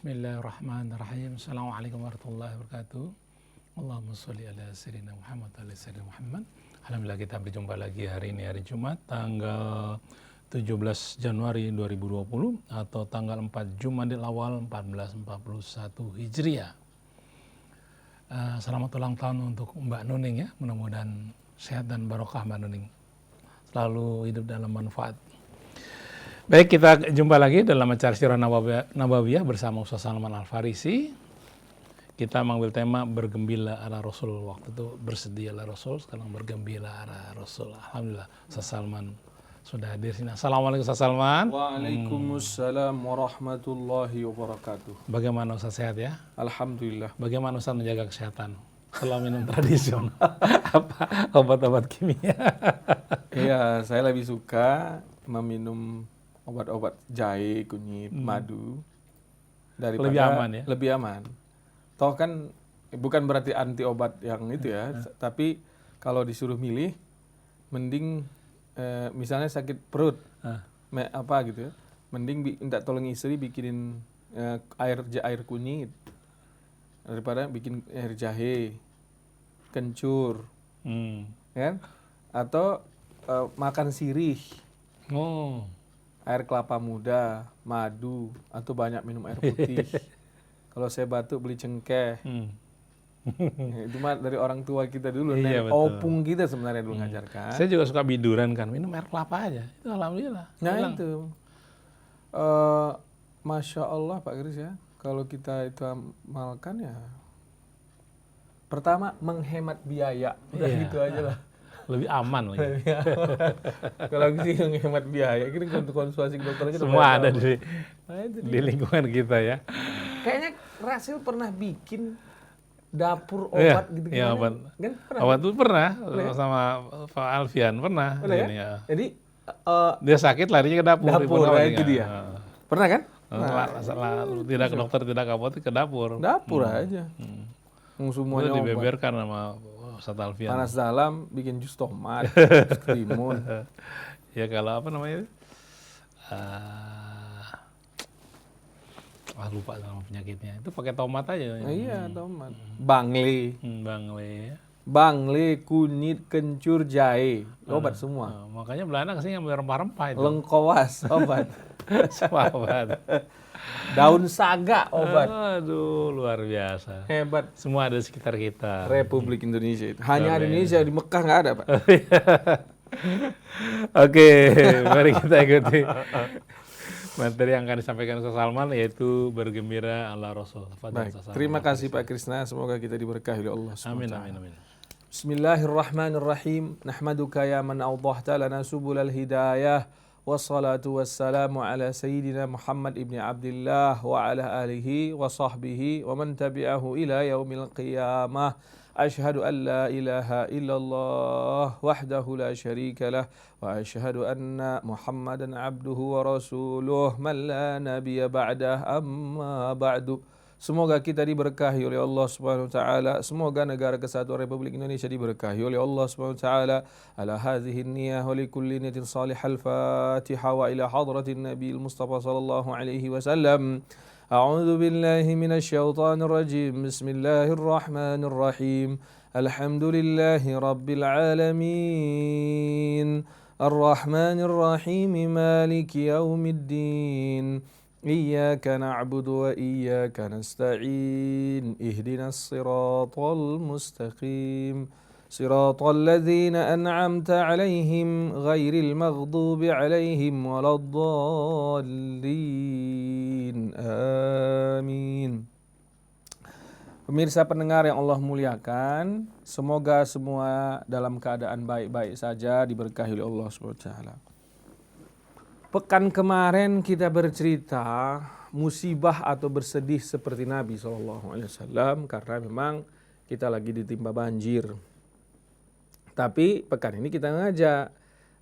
Bismillahirrahmanirrahim. Assalamualaikum warahmatullahi wabarakatuh. Allahumma sholli ala sayyidina Muhammad wa ala sayyidina Muhammad. Alhamdulillah kita berjumpa lagi hari ini, hari Jumat tanggal 17 Januari 2020 atau tanggal 4 Jumadil Awal 1441 Hijriah. Selamat ulang tahun untuk Mbak Nuning ya. Mudah-mudahan sehat dan barokah Mbak Nuning. Selalu hidup dalam manfaat. Baik, kita jumpa lagi dalam acara Sirah Nabawiyah bersama Ustaz Salman Al-Farisi. Kita mengambil tema bergembira ala Rasul. Waktu itu bersedih ala Rasul, sekarang bergembira ala Rasul. Alhamdulillah, Ustaz Salman sudah hadir sini. Assalamualaikum Ustaz Salman. Waalaikumsalam warahmatullahi wabarakatuh. Bagaimana Ustaz, sehat ya? Alhamdulillah. Bagaimana Ustaz menjaga kesehatan? Setelah minum tradisional, apa obat-obat kimia? Iya, saya lebih suka meminum obat-obat jahe, kunyit, madu daripada Lebih aman ya? Lebih aman. Toh kan bukan berarti anti obat yang itu ya, tapi kalau disuruh milih, mending misalnya sakit perut, apa gitu ya, mending minta tolong istri bikinin air kunyit daripada bikin air jahe, kencur, kan? Atau makan sirih. Oh. Air kelapa muda, madu, atau banyak minum air putih. Kalau saya batuk beli cengkeh. Itu mah dari orang tua kita dulu, Iya, opung kita sebenarnya dulu ngajarkan. Saya juga suka biduran kan, minum air kelapa aja. Itu alhamdulillah. Nah hilang. itu, Masya Allah Pak Kris ya, kalau kita itu amalkan ya, pertama menghemat biaya, udah gitu aja lah. Lebih aman lagi. Kalau sih menghemat biaya, kita konsultasi ke dokter aja. Semua ada di lingkungan kita ya. Kayaknya Rasil pernah bikin dapur obat gitu ya, kan? Obat itu pernah sama Pak Alfian pernah. Pernah ya? Ya. Jadi dia sakit larinya ke dapur. itu dia. Pernah kan? Tidak ke dokter, tidak ke apotek, ke dapur. Dapur aja. Semuanya itu dibeberkan sama Ustaz Alfian. Panas dalam bikin jus tomat, jus timun. Ya kalau apa namanya? Lupa sama penyakitnya. Itu pakai tomat aja. Iya, tomat. Bangle. Bangle, kunyit, kencur, jahe. Obat semua. Makanya Belanda kesini ngambil rempah-rempah itu. Lengkoas, obat. Semua obat. Daun saga, obat. Aduh, luar biasa. Hebat. Semua ada di sekitar kita. Republik Indonesia itu. Hanya ada di Indonesia, di Mekah nggak ada, Pak. Oke, mari kita ikuti materi yang akan disampaikan Ustaz Salman, yaitu bergembira ala Rasul. Baik, terima kasih Pak Krisna. Semoga kita diberkahi oleh Allah Amin, SWT. amin, amin. Bismillahirrahmanirrahim. Nahmaduka ya man awdahta lana subulal hidayah. Wassalatu wassalamu ala sayyidina Muhammad ibni Abdillah wa ala alihi wa sahbihi wa man tabi'ahu ila yaumil qiyamah. Ashhadu an la ilaha illallah wahdahu la syarika lah wa ashhadu anna Muhammadan abduhu wa rasuluh man la nabiyya ba'dah amma ba'du. Semoga kita diberkahi oleh Allah Subhanahu wa taala. Semoga negara kesatuan Republik Indonesia diberkahi oleh Allah Subhanahu wa taala. Ala hadhihi niyyah wa li kulli niyatin salihah. Al-Fatiha wa ila hadratin Nabi Mustafa sallallahu alaihi wasallam. A'udzu billahi minasy syaithanir rajim. Bismillahir rahmanir rahim. Alhamdulillahi rabbil alamin. Ar-Rahmanir Rahim. Maliki yaumiddin. إياك نعبد وإياك نستعين اهدنا الصراط المستقيم صراط الذين أنعمت عليهم غير المغضوب عليهم ولا الضالين آمين. Pemirsa pendengar yang Allah muliakan, semoga semua dalam keadaan baik-baik saja, diberkahi oleh Allah SWT. Pekan kemarin kita bercerita musibah atau bersedih seperti Nabi SAW karena memang kita lagi ditimpa banjir. Tapi pekan ini kita ngajak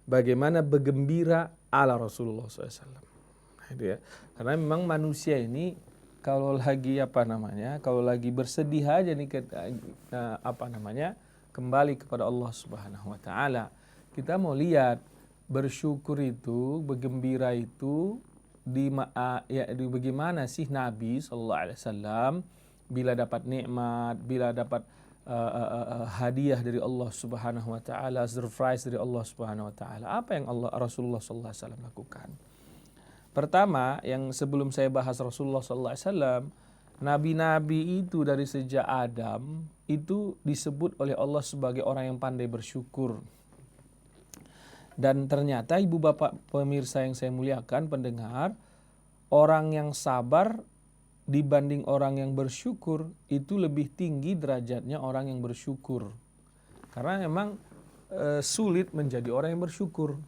bagaimana bergembira ala Rasulullah SAW. Itu ya. Karena memang manusia ini kalau lagi kalau lagi bersedih aja nih kembali kepada Allah Subhanahu Wa Taala. Kita mau lihat bersyukur itu, bergembira itu bagaimana sih Nabi SAW bila dapat nikmat, bila dapat hadiah dari Allah Subhanahu wa taala, surprise dari Allah Subhanahu wa taala. Apa yang Rasulullah sallallahu alaihi wasallam lakukan? Pertama, yang sebelum saya bahas Rasulullah sallallahu alaihi wasallam, nabi-nabi itu dari sejak Adam itu disebut oleh Allah sebagai orang yang pandai bersyukur. Dan ternyata ibu bapak pemirsa yang saya muliakan, pendengar, orang yang sabar dibanding orang yang bersyukur itu lebih tinggi derajatnya orang yang bersyukur. Karena memang sulit menjadi orang yang bersyukur.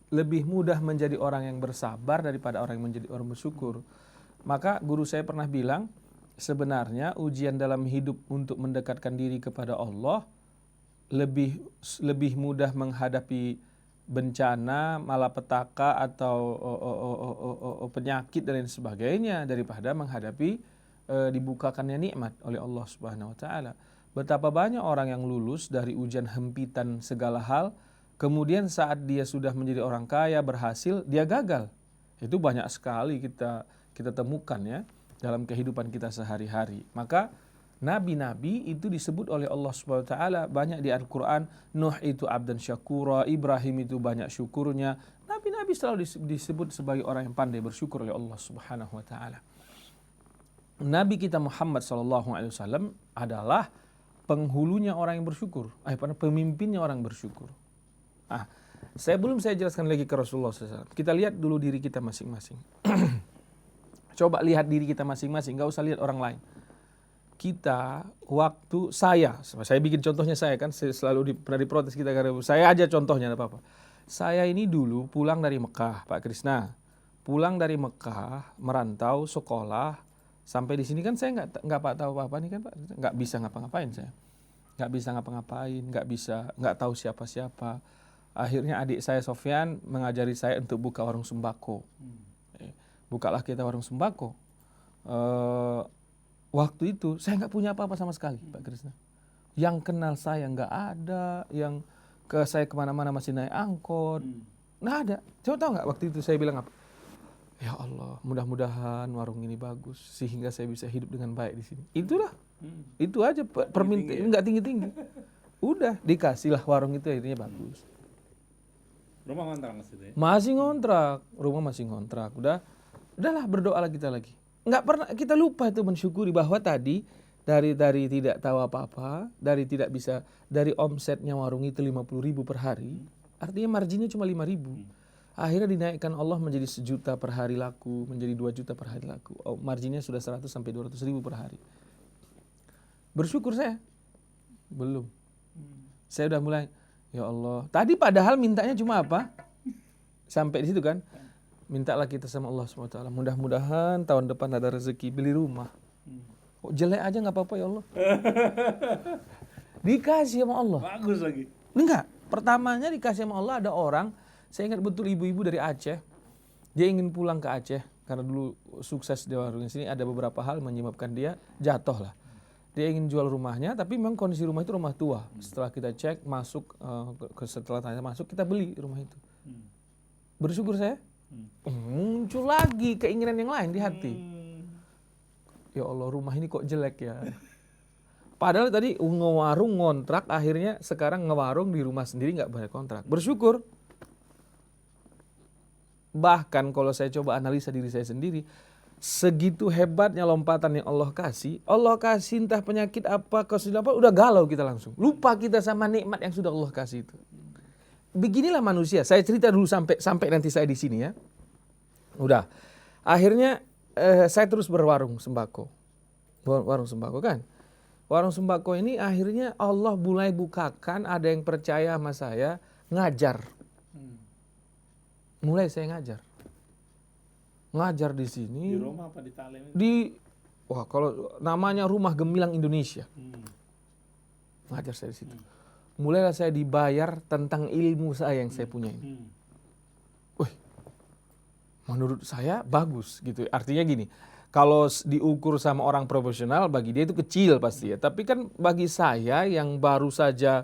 Lebih mudah menjadi orang yang bersabar daripada orang yang menjadi orang bersyukur. Maka guru saya pernah bilang, sebenarnya ujian dalam hidup untuk mendekatkan diri kepada Allah lebih mudah menghadapi bencana, malapetaka atau penyakit dan lain sebagainya daripada menghadapi dibukakannya nikmat oleh Allah Subhanahu wa taala. Betapa banyak orang yang lulus dari ujian hempitan segala hal, kemudian saat dia sudah menjadi orang kaya, berhasil, dia gagal. Itu banyak sekali kita temukan ya dalam kehidupan kita sehari-hari. Maka nabi-nabi itu disebut oleh Allah Subhanahu wa taala banyak di Al-Qur'an. Nuh itu abdan syakura, Ibrahim itu banyak syukurnya. Nabi-nabi selalu disebut sebagai orang yang pandai bersyukur oleh Allah Subhanahu wa taala. Nabi kita Muhammad sallallahu alaihi wasallam adalah penghulunya orang yang bersyukur, pemimpinnya orang bersyukur. Saya jelaskan lagi ke Rasulullah SAW. Kita lihat dulu diri kita masing-masing. Coba lihat diri kita masing-masing, nggak usah lihat orang lain. Kita saya bikin contohnya saya kan selalu pernah diprotes kita karena saya aja contohnya enggak apa-apa. Saya ini dulu pulang dari Mekah, Pak Krisna. Pulang dari Mekah, merantau, sekolah, sampai di sini kan saya nggak tahu apa-apa nih kan Pak. Nggak bisa ngapa-ngapain saya. Nggak tahu siapa-siapa. Akhirnya adik saya Sofyan mengajari saya untuk buka warung sembako. Bukalah kita warung sembako. Waktu itu saya nggak punya apa-apa sama sekali, Pak Krisna. Yang kenal saya nggak ada, yang saya kemana-mana masih naik angkot, nggak ada. Coba tahu nggak waktu itu saya bilang apa? Ya Allah, mudah-mudahan warung ini bagus sehingga saya bisa hidup dengan baik di sini. Itulah, itu aja permintaan, nggak tinggi-tinggi. Udah dikasihlah warung itu akhirnya bagus. Rumah ngontrak maksudnya? Masih ngontrak, rumah masih ngontrak. Udahlah berdoalah kita lagi. Nggak pernah kita lupa itu mensyukuri bahwa tadi dari tidak tahu apa-apa, dari omsetnya warung itu 50.000 per hari, artinya marginnya cuma 5.000. Akhirnya dinaikkan Allah menjadi 1 juta per hari laku, menjadi 2 juta per hari laku. Marginnya sudah 100 sampai 200.000 per hari. Bersyukur saya? Belum. Saya udah mulai, ya Allah. Tadi padahal mintanya cuma apa? Sampai di situ kan? Mintalah kita sama Allah SWT. Mudah-mudahan tahun depan ada rezeki beli rumah. Kok jelek aja nggak apa-apa ya Allah. Dikasih sama Allah. Bagus lagi. Enggak. Pertamanya dikasih sama Allah ada orang. Saya ingat betul ibu-ibu dari Aceh. Dia ingin pulang ke Aceh. Karena dulu sukses di warungnya sini. Ada beberapa hal menyebabkan dia jatuh lah. Dia ingin jual rumahnya. Tapi memang kondisi rumah itu rumah tua. Setelah kita cek masuk. Setelah tanya masuk kita beli rumah itu. Bersyukur saya. Muncul lagi keinginan yang lain di hati. Ya Allah, rumah ini kok jelek ya. Padahal tadi ngewarung ngontrak, akhirnya sekarang ngewarung di rumah sendiri nggak bayar kontrak. Bersyukur. Bahkan kalau saya coba analisa diri saya sendiri, segitu hebatnya lompatan yang Allah kasih entah penyakit apa, kesulitan apa, udah galau kita langsung. Lupa kita sama nikmat yang sudah Allah kasih itu. Beginilah manusia. Saya cerita dulu sampai nanti saya di sini ya. Udah. Akhirnya saya terus berwarung sembako. Warung sembako kan. Warung sembako ini akhirnya Allah mulai bukakan, ada yang percaya sama saya, ngajar. Mulai saya ngajar. Ngajar di sini. Di rumah apa di Talem? Kalau namanya Rumah Gemilang Indonesia. Ngajar saya di situ. Mulailah saya dibayar tentang ilmu saya yang saya punya ini. Menurut saya bagus gitu. Artinya gini, kalau diukur sama orang profesional bagi dia itu kecil pasti ya. Tapi kan bagi saya yang baru saja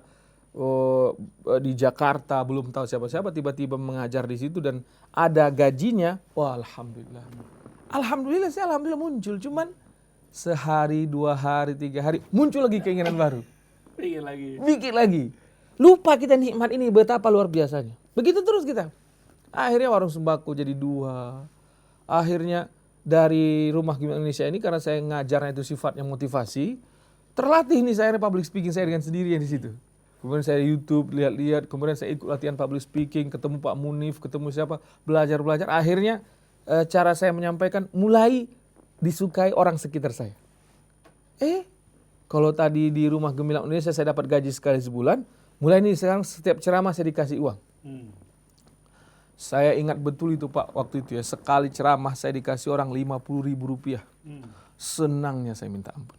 di Jakarta, belum tahu siapa-siapa, tiba-tiba mengajar di situ dan ada gajinya. Wah, alhamdulillah. Alhamdulillah muncul. Cuman sehari, 2 hari, 3 hari muncul lagi keinginan baru. Bikin lagi. Lupa kita nikmat ini betapa luar biasanya. Begitu terus kita. Akhirnya warung sembako jadi 2. Akhirnya dari Rumah Gemilang Indonesia ini, karena saya ngajarnya itu sifatnya motivasi, terlatih nih saya public speaking saya dengan sendirian di situ. Kemudian saya YouTube, lihat-lihat, kemudian saya ikut latihan public speaking, ketemu Pak Munif, ketemu siapa, belajar. Akhirnya cara saya menyampaikan mulai disukai orang sekitar saya. Kalau tadi di Rumah Gemilang Indonesia saya dapat gaji sekali sebulan, mulai nih sekarang setiap ceramah saya dikasih uang. Saya ingat betul itu Pak, waktu itu ya, sekali ceramah saya dikasih orang 50.000 rupiah. Senangnya saya minta ampun.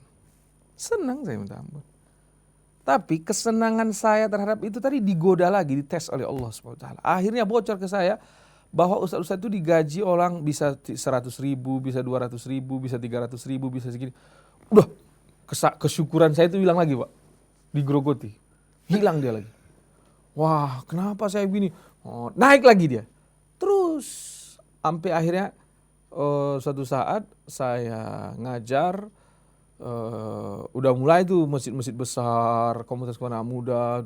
Tapi kesenangan saya terhadap itu tadi digoda lagi, dites oleh Allah SWT. Akhirnya bocor ke saya bahwa ustaz-ustaz itu digaji orang bisa 100.000, bisa 200.000, bisa 300.000, bisa segini. Udah, kesyukuran saya itu hilang lagi Pak. Digerogoti. Hilang dia lagi. Wah, kenapa saya begini? Oh, naik lagi dia. Terus sampai akhirnya suatu saat saya ngajar, udah mulai tuh masjid-masjid besar, komunitas anak muda.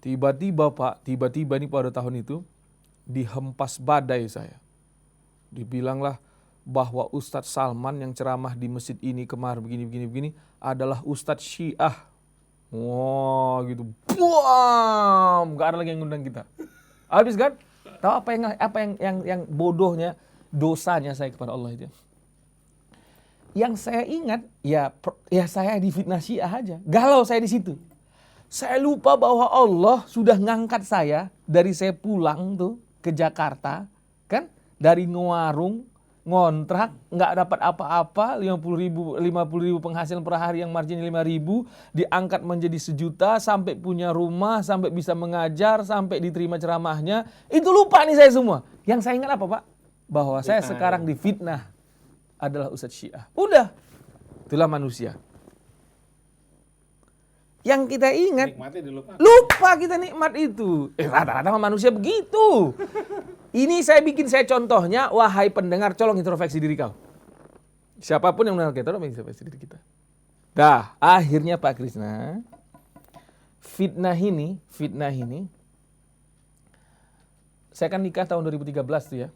Tiba-tiba Pak, ini pada tahun itu dihempas badai saya. Dibilanglah bahwa Ustadz Salman yang ceramah di masjid ini kemarin begini adalah Ustadz Syiah. Wah gitu, buam, gak ada lagi yang ngundang kita. Habis kan? Tahu apa yang bodohnya, dosanya saya kepada Allah itu. Yang saya ingat ya saya di fitnah Syiah aja. Galau saya di situ. Saya lupa bahwa Allah sudah ngangkat saya dari saya pulang tuh ke Jakarta, kan? Dari ngewarung, ngontrak, nggak dapat apa-apa, 50.000 penghasilan per hari yang margin 5.000, diangkat menjadi 1 juta, sampai punya rumah, sampai bisa mengajar, sampai diterima ceramahnya. Itu lupa nih saya semua. Yang saya ingat apa Pak? Bahwa saya sekarang difitnah adalah Ustadz Syiah. Udah, itulah manusia. Yang kita ingat, lupa kita nikmat itu. Rata-rata manusia begitu. Ini saya contohnya, wahai pendengar, colong introspeksi diri kau. Siapapun yang mendengar kita, tolong introspeksi diri kita. Dah, akhirnya Pak Krisna, fitnah ini, saya kan nikah tahun 2013 tuh ya.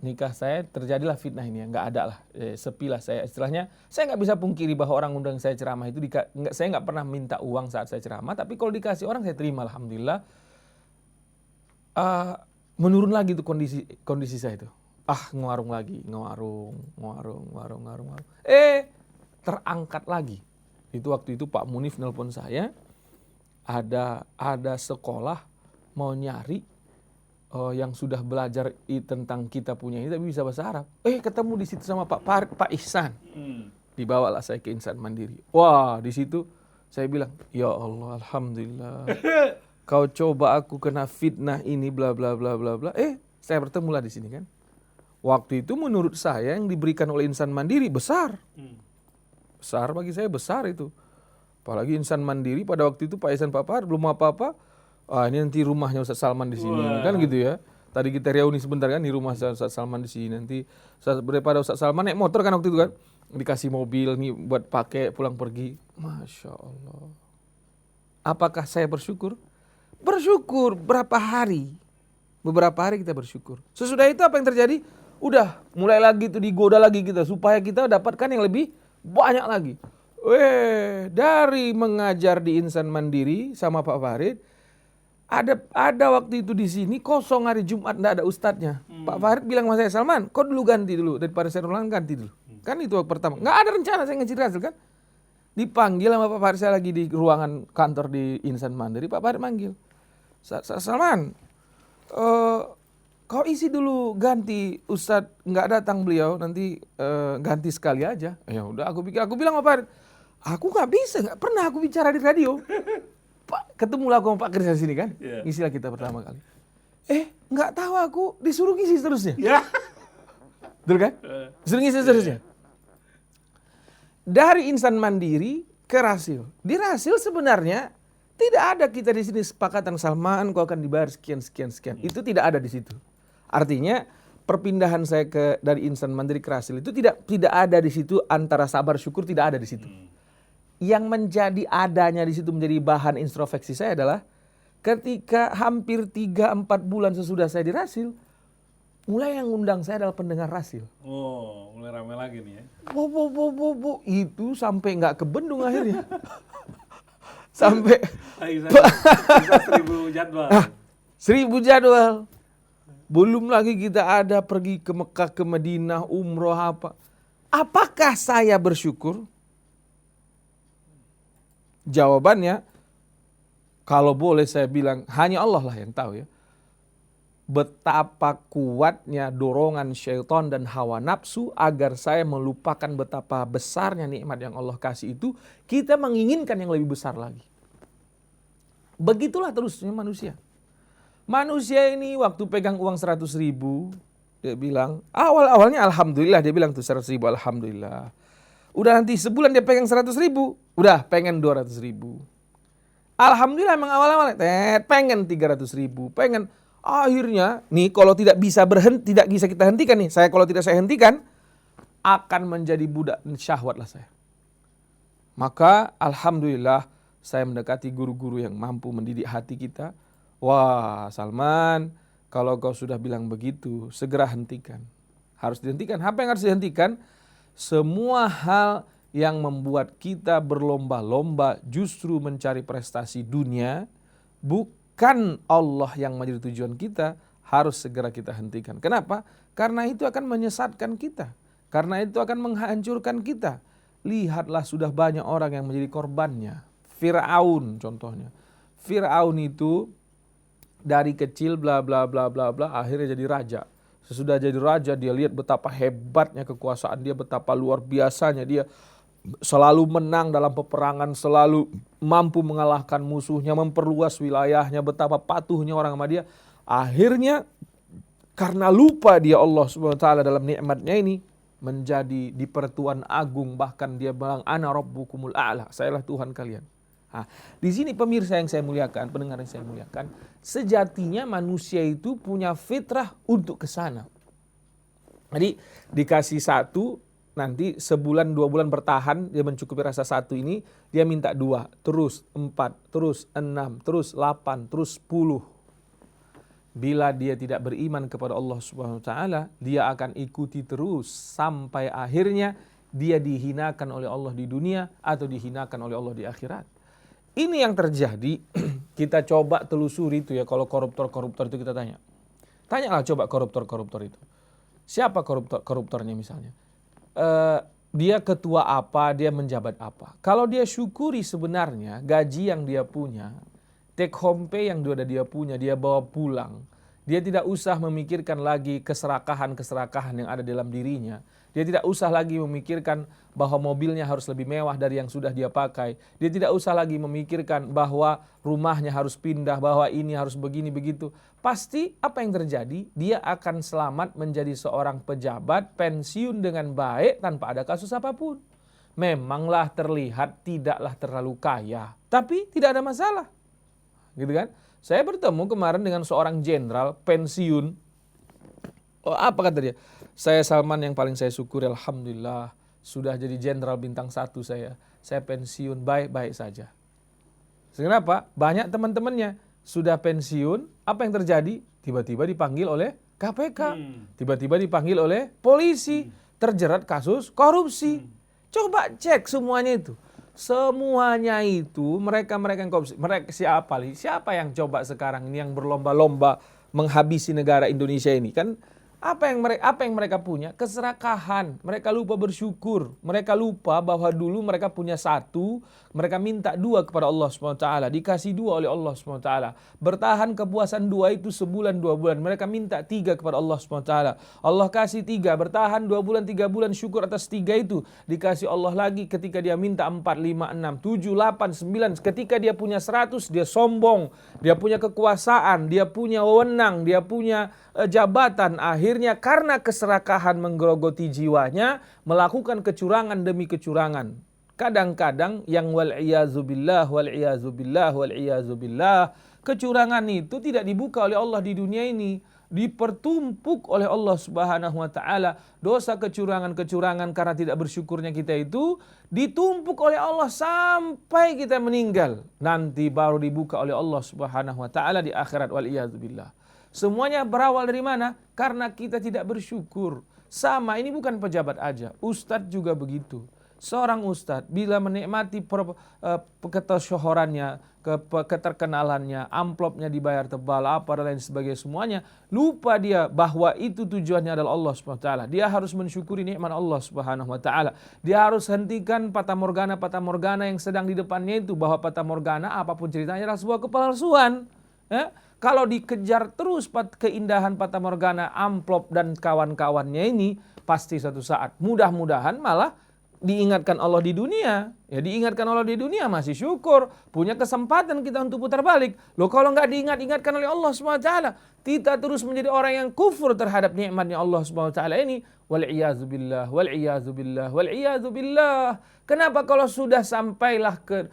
Nikah saya terjadilah fitnah ini ya, nggak ada lah, sepi lah saya istilahnya. Saya nggak bisa pungkiri bahwa orang undang saya ceramah itu, saya nggak pernah minta uang saat saya ceramah, tapi kalau dikasih orang saya terima, alhamdulillah. Menurun lagi tuh kondisi saya itu. Ngewarung lagi, ngewarung. Terangkat lagi. Itu waktu itu Pak Munif nelpon saya, ada sekolah mau nyari yang sudah belajar tentang kita punya ini tapi bisa bahasa Arab. Ketemu di situ sama Pak Ihsan. Dibawalah saya ke Insan Mandiri. Wah, di situ saya bilang, ya Allah, alhamdulillah. Kau coba aku kena fitnah ini bla bla bla bla bla. Saya bertemulah di sini kan. Waktu itu menurut saya yang diberikan oleh Insan Mandiri besar. Besar bagi saya, besar itu. Apalagi Insan Mandiri pada waktu itu Pak Ihsan Pak Fahri belum apa-apa. Ini nanti rumahnya Ustadz Salman di sini. Kan gitu ya. Tadi kita reuni sebentar kan di rumah Ustadz Salman di sini. Nanti daripada Ustadz Salman naik motor kan waktu itu kan. Dikasih mobil nih buat pakai pulang pergi. Masya Allah. Apakah saya bersyukur? Bersyukur beberapa hari kita bersyukur. Sesudah itu apa yang terjadi? Udah mulai lagi tuh digoda lagi kita supaya kita dapatkan yang lebih banyak lagi. Dari mengajar di Insan Mandiri sama Pak Farid, ada waktu itu di sini kosong hari Jumat, enggak ada ustadznya. Pak Farid bilang sama saya, Salman, kau dulu ganti dulu daripada saya ulang, ganti dulu. Kan itu pertama. Enggak ada rencana saya ngeciri hasil kan. Dipanggil sama Pak Farid, saya lagi di ruangan kantor di Insan Mandiri, Pak Farid manggil. Salman, kau isi dulu ganti, Ustadz nggak datang beliau, nanti ganti sekali aja. Ya udah, aku bilang sama Pak Farid, aku nggak pernah aku bicara di radio. Pak, ketemulah aku sama Pak Kris di sini kan, ngisilah kita pertama kali. Nggak tahu aku disuruh ngisi seterusnya. Betul kan? Disuruh ngisi seterusnya. Dari Insan Mandiri ke Rasil. Di Rasil sebenarnya tidak ada kita di sini sepakatan Salman kau akan dibayar sekian. Itu tidak ada di situ. Artinya perpindahan saya dari insan mandiri ke Rasil itu tidak ada di situ, antara sabar syukur tidak ada di situ. Yang menjadi adanya di situ menjadi bahan introspeksi saya adalah ketika hampir 3-4 bulan sesudah saya di Rasil, mulai yang ngundang saya adalah pendengar Rasil. Oh, mulai ramai lagi nih ya. Itu sampai nggak ke bendung akhirnya. Sampai Bisa 1000 jadwal. 1000 jadwal. Belum lagi kita ada pergi ke Mekah, ke Madinah, umroh apa. Apakah saya bersyukur? Jawabannya, kalau boleh saya bilang, hanya Allah lah yang tahu ya. Betapa kuatnya dorongan syaitan dan hawa nafsu agar saya melupakan betapa besarnya nikmat yang Allah kasih itu, kita menginginkan yang lebih besar lagi. Begitulah terusnya manusia. Manusia ini waktu pegang uang 100.000, dia bilang, awalnya alhamdulillah, dia bilang tuh 100.000 alhamdulillah. Udah nanti sebulan dia pegang 100.000, udah pengen 200.000. Alhamdulillah emang awal-awal pengen 300.000, pengen. Akhirnya nih kalau tidak bisa kita hentikan nih, kalau tidak saya hentikan akan menjadi budak syahwat lah saya. Maka alhamdulillah saya mendekati guru-guru yang mampu mendidik hati kita. Wah Salman, kalau kau sudah bilang begitu, segera hentikan. Harus dihentikan. Apa yang harus dihentikan? Semua hal yang membuat kita berlomba-lomba justru mencari prestasi dunia, bukan Allah yang menjadi tujuan kita, harus segera kita hentikan. Kenapa? Karena itu akan menyesatkan kita. Karena itu akan menghancurkan kita. Lihatlah sudah banyak orang yang menjadi korbannya. Fir'aun contohnya. Fir'aun itu dari kecil bla bla bla bla bla akhirnya jadi raja. Sesudah jadi raja dia lihat betapa hebatnya kekuasaan dia, betapa luar biasanya dia, selalu menang dalam peperangan, selalu mampu mengalahkan musuhnya, memperluas wilayahnya, betapa patuhnya orang sama dia. Akhirnya karena lupa dia Allah SWT dalam nikmatnya ini, menjadi di pertuan agung, bahkan dia bilang ana rabbukumul a'la, sayalah Tuhan kalian. Nah, di sini pemirsa yang saya muliakan, pendengar yang saya muliakan, sejatinya manusia itu punya fitrah untuk ke sana. Jadi dikasih satu, nanti sebulan 2 bulan bertahan, dia mencukupi rasa satu ini, dia minta 2, terus 4, terus 6, terus 8, terus 10. Bila dia tidak beriman kepada Allah Subhanahu wa taala, dia akan ikuti terus sampai akhirnya dia dihinakan oleh Allah di dunia atau dihinakan oleh Allah di akhirat. Ini yang terjadi. Kita coba telusuri itu ya, kalau koruptor-koruptor itu kita tanya. Tanyalah coba koruptor-koruptor itu. Siapa koruptornya misalnya? Dia ketua apa, dia menjabat apa. Kalau dia syukuri sebenarnya gaji yang dia punya, take home pay yang dia punya, dia bawa pulang. Dia tidak usah memikirkan lagi keserakahan yang ada dalam dirinya. Dia tidak usah lagi memikirkan bahwa mobilnya harus lebih mewah dari yang sudah dia pakai. Dia tidak usah lagi memikirkan bahwa rumahnya harus pindah, bahwa ini harus begini begitu. Pasti apa yang terjadi? Dia akan selamat menjadi seorang pejabat, pensiun dengan baik tanpa ada kasus apapun. Memanglah terlihat tidaklah terlalu kaya, tapi tidak ada masalah. Gitu kan? Saya bertemu kemarin dengan seorang jenderal pensiun. Oh, apa kata dia? Saya Salman yang paling saya syukuri, alhamdulillah sudah jadi jenderal bintang 1 saya. Saya pensiun baik-baik saja. Kenapa? Banyak teman-temannya sudah pensiun, apa yang terjadi? Tiba-tiba dipanggil oleh KPK, tiba-tiba dipanggil oleh polisi, terjerat kasus korupsi. Coba cek semuanya itu. Semuanya itu mereka yang korupsi. Siapa yang coba sekarang ini yang berlomba-lomba menghabisi negara Indonesia ini kan? Apa yang mereka punya? Keserakahan. Mereka lupa bersyukur. Mereka lupa bahwa dulu mereka punya 1, mereka minta 2 kepada Allah SWT. Dikasih 2 oleh Allah SWT. Bertahan kepuasan 2 itu sebulan 2 bulan. Mereka minta 3 kepada Allah SWT. Allah kasih 3, bertahan 2 bulan 3 bulan, syukur atas 3 itu. Dikasih Allah lagi ketika dia minta 4, 5, 6, 7, 8, 9. Ketika dia punya 100, dia sombong. Dia punya kekuasaan, dia punya wewenang, dia punya jabatan. Akhirnya karena keserakahan menggerogoti jiwanya, melakukan kecurangan demi kecurangan. Kadang-kadang yang wal-iyazubillah, wal-iyazubillah, wal-iyazubillah, kecurangan itu tidak dibuka oleh Allah di dunia ini, dipertumpuk oleh Allah Subhanahu wa taala. Dosa kecurangan-kecurangan karena tidak bersyukurnya kita itu ditumpuk oleh Allah sampai kita meninggal. Nanti baru dibuka oleh Allah Subhanahu wa taala di akhirat, wal-iyazubillah. Semuanya berawal dari mana? Karena kita tidak bersyukur. Sama, ini bukan pejabat aja, ustadz juga begitu. Seorang ustadz bila menikmati ketersyuhurannya, keterkenalannya, amplopnya dibayar tebal, apa dan lain sebagainya semuanya, lupa dia bahwa itu tujuannya adalah Allah Subhanahu wa taala. Dia harus mensyukuri nikmat Allah Subhanahu wa taala. Dia harus hentikan patah morgana yang sedang di depannya itu, bahwa patah morgana apapun ceritanya adalah sebuah kepalsuan. Kalau dikejar terus keindahan patah morgana, amplop dan kawan-kawannya ini, pasti suatu saat mudah-mudahan malah diingatkan Allah di dunia. Ya, diingatkan Allah di dunia masih syukur, punya kesempatan kita untuk putar balik. Loh, kalau nggak diingatkan oleh Allah SWT, kita terus menjadi orang yang kufur terhadap nikmatnya Allah SWT ini. Wal-iyazubillah, wal-iyazubillah, wal-iyazubillah. Kenapa kalau sudah sampailah ke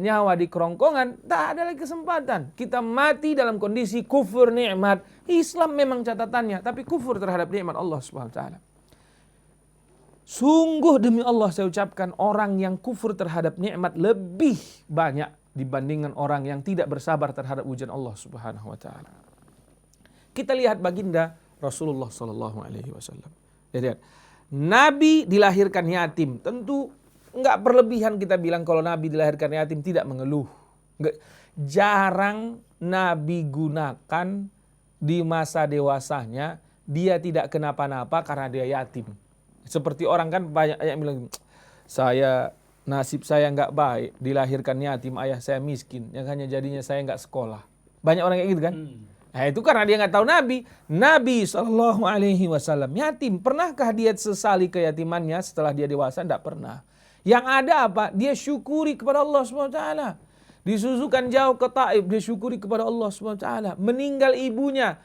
nyawa di kerongkongan, tak ada lagi kesempatan. Kita mati dalam kondisi kufur nikmat. Islam memang catatannya, tapi kufur terhadap nikmat Allah SWT. Sungguh demi Allah saya ucapkan, orang yang kufur terhadap nikmat lebih banyak dibandingkan orang yang tidak bersabar terhadap ujian Allah Subhanahu wa taala. Kita lihat baginda Rasulullah sallallahu alaihi wasallam. Lihat, Nabi dilahirkan yatim. Tentu enggak berlebihan kita bilang kalau Nabi dilahirkan yatim tidak mengeluh. Jarang Nabi gunakan di masa dewasanya dia tidak kenapa-napa karena dia yatim. Seperti orang kan banyak yang bilang, nasib saya nggak baik, dilahirkan yatim, ayah saya miskin, yang hanya jadinya saya nggak sekolah. Banyak orang kayak gitu kan? Nah itu karena dia nggak tahu Nabi. Nabi SAW yatim. Pernahkah dia sesali keyatimannya setelah dia dewasa? Tidak pernah. Yang ada apa? Dia syukuri kepada Allah SWT. Disusukan jauh ke Taif, dia syukuri kepada Allah SWT. Meninggal ibunya,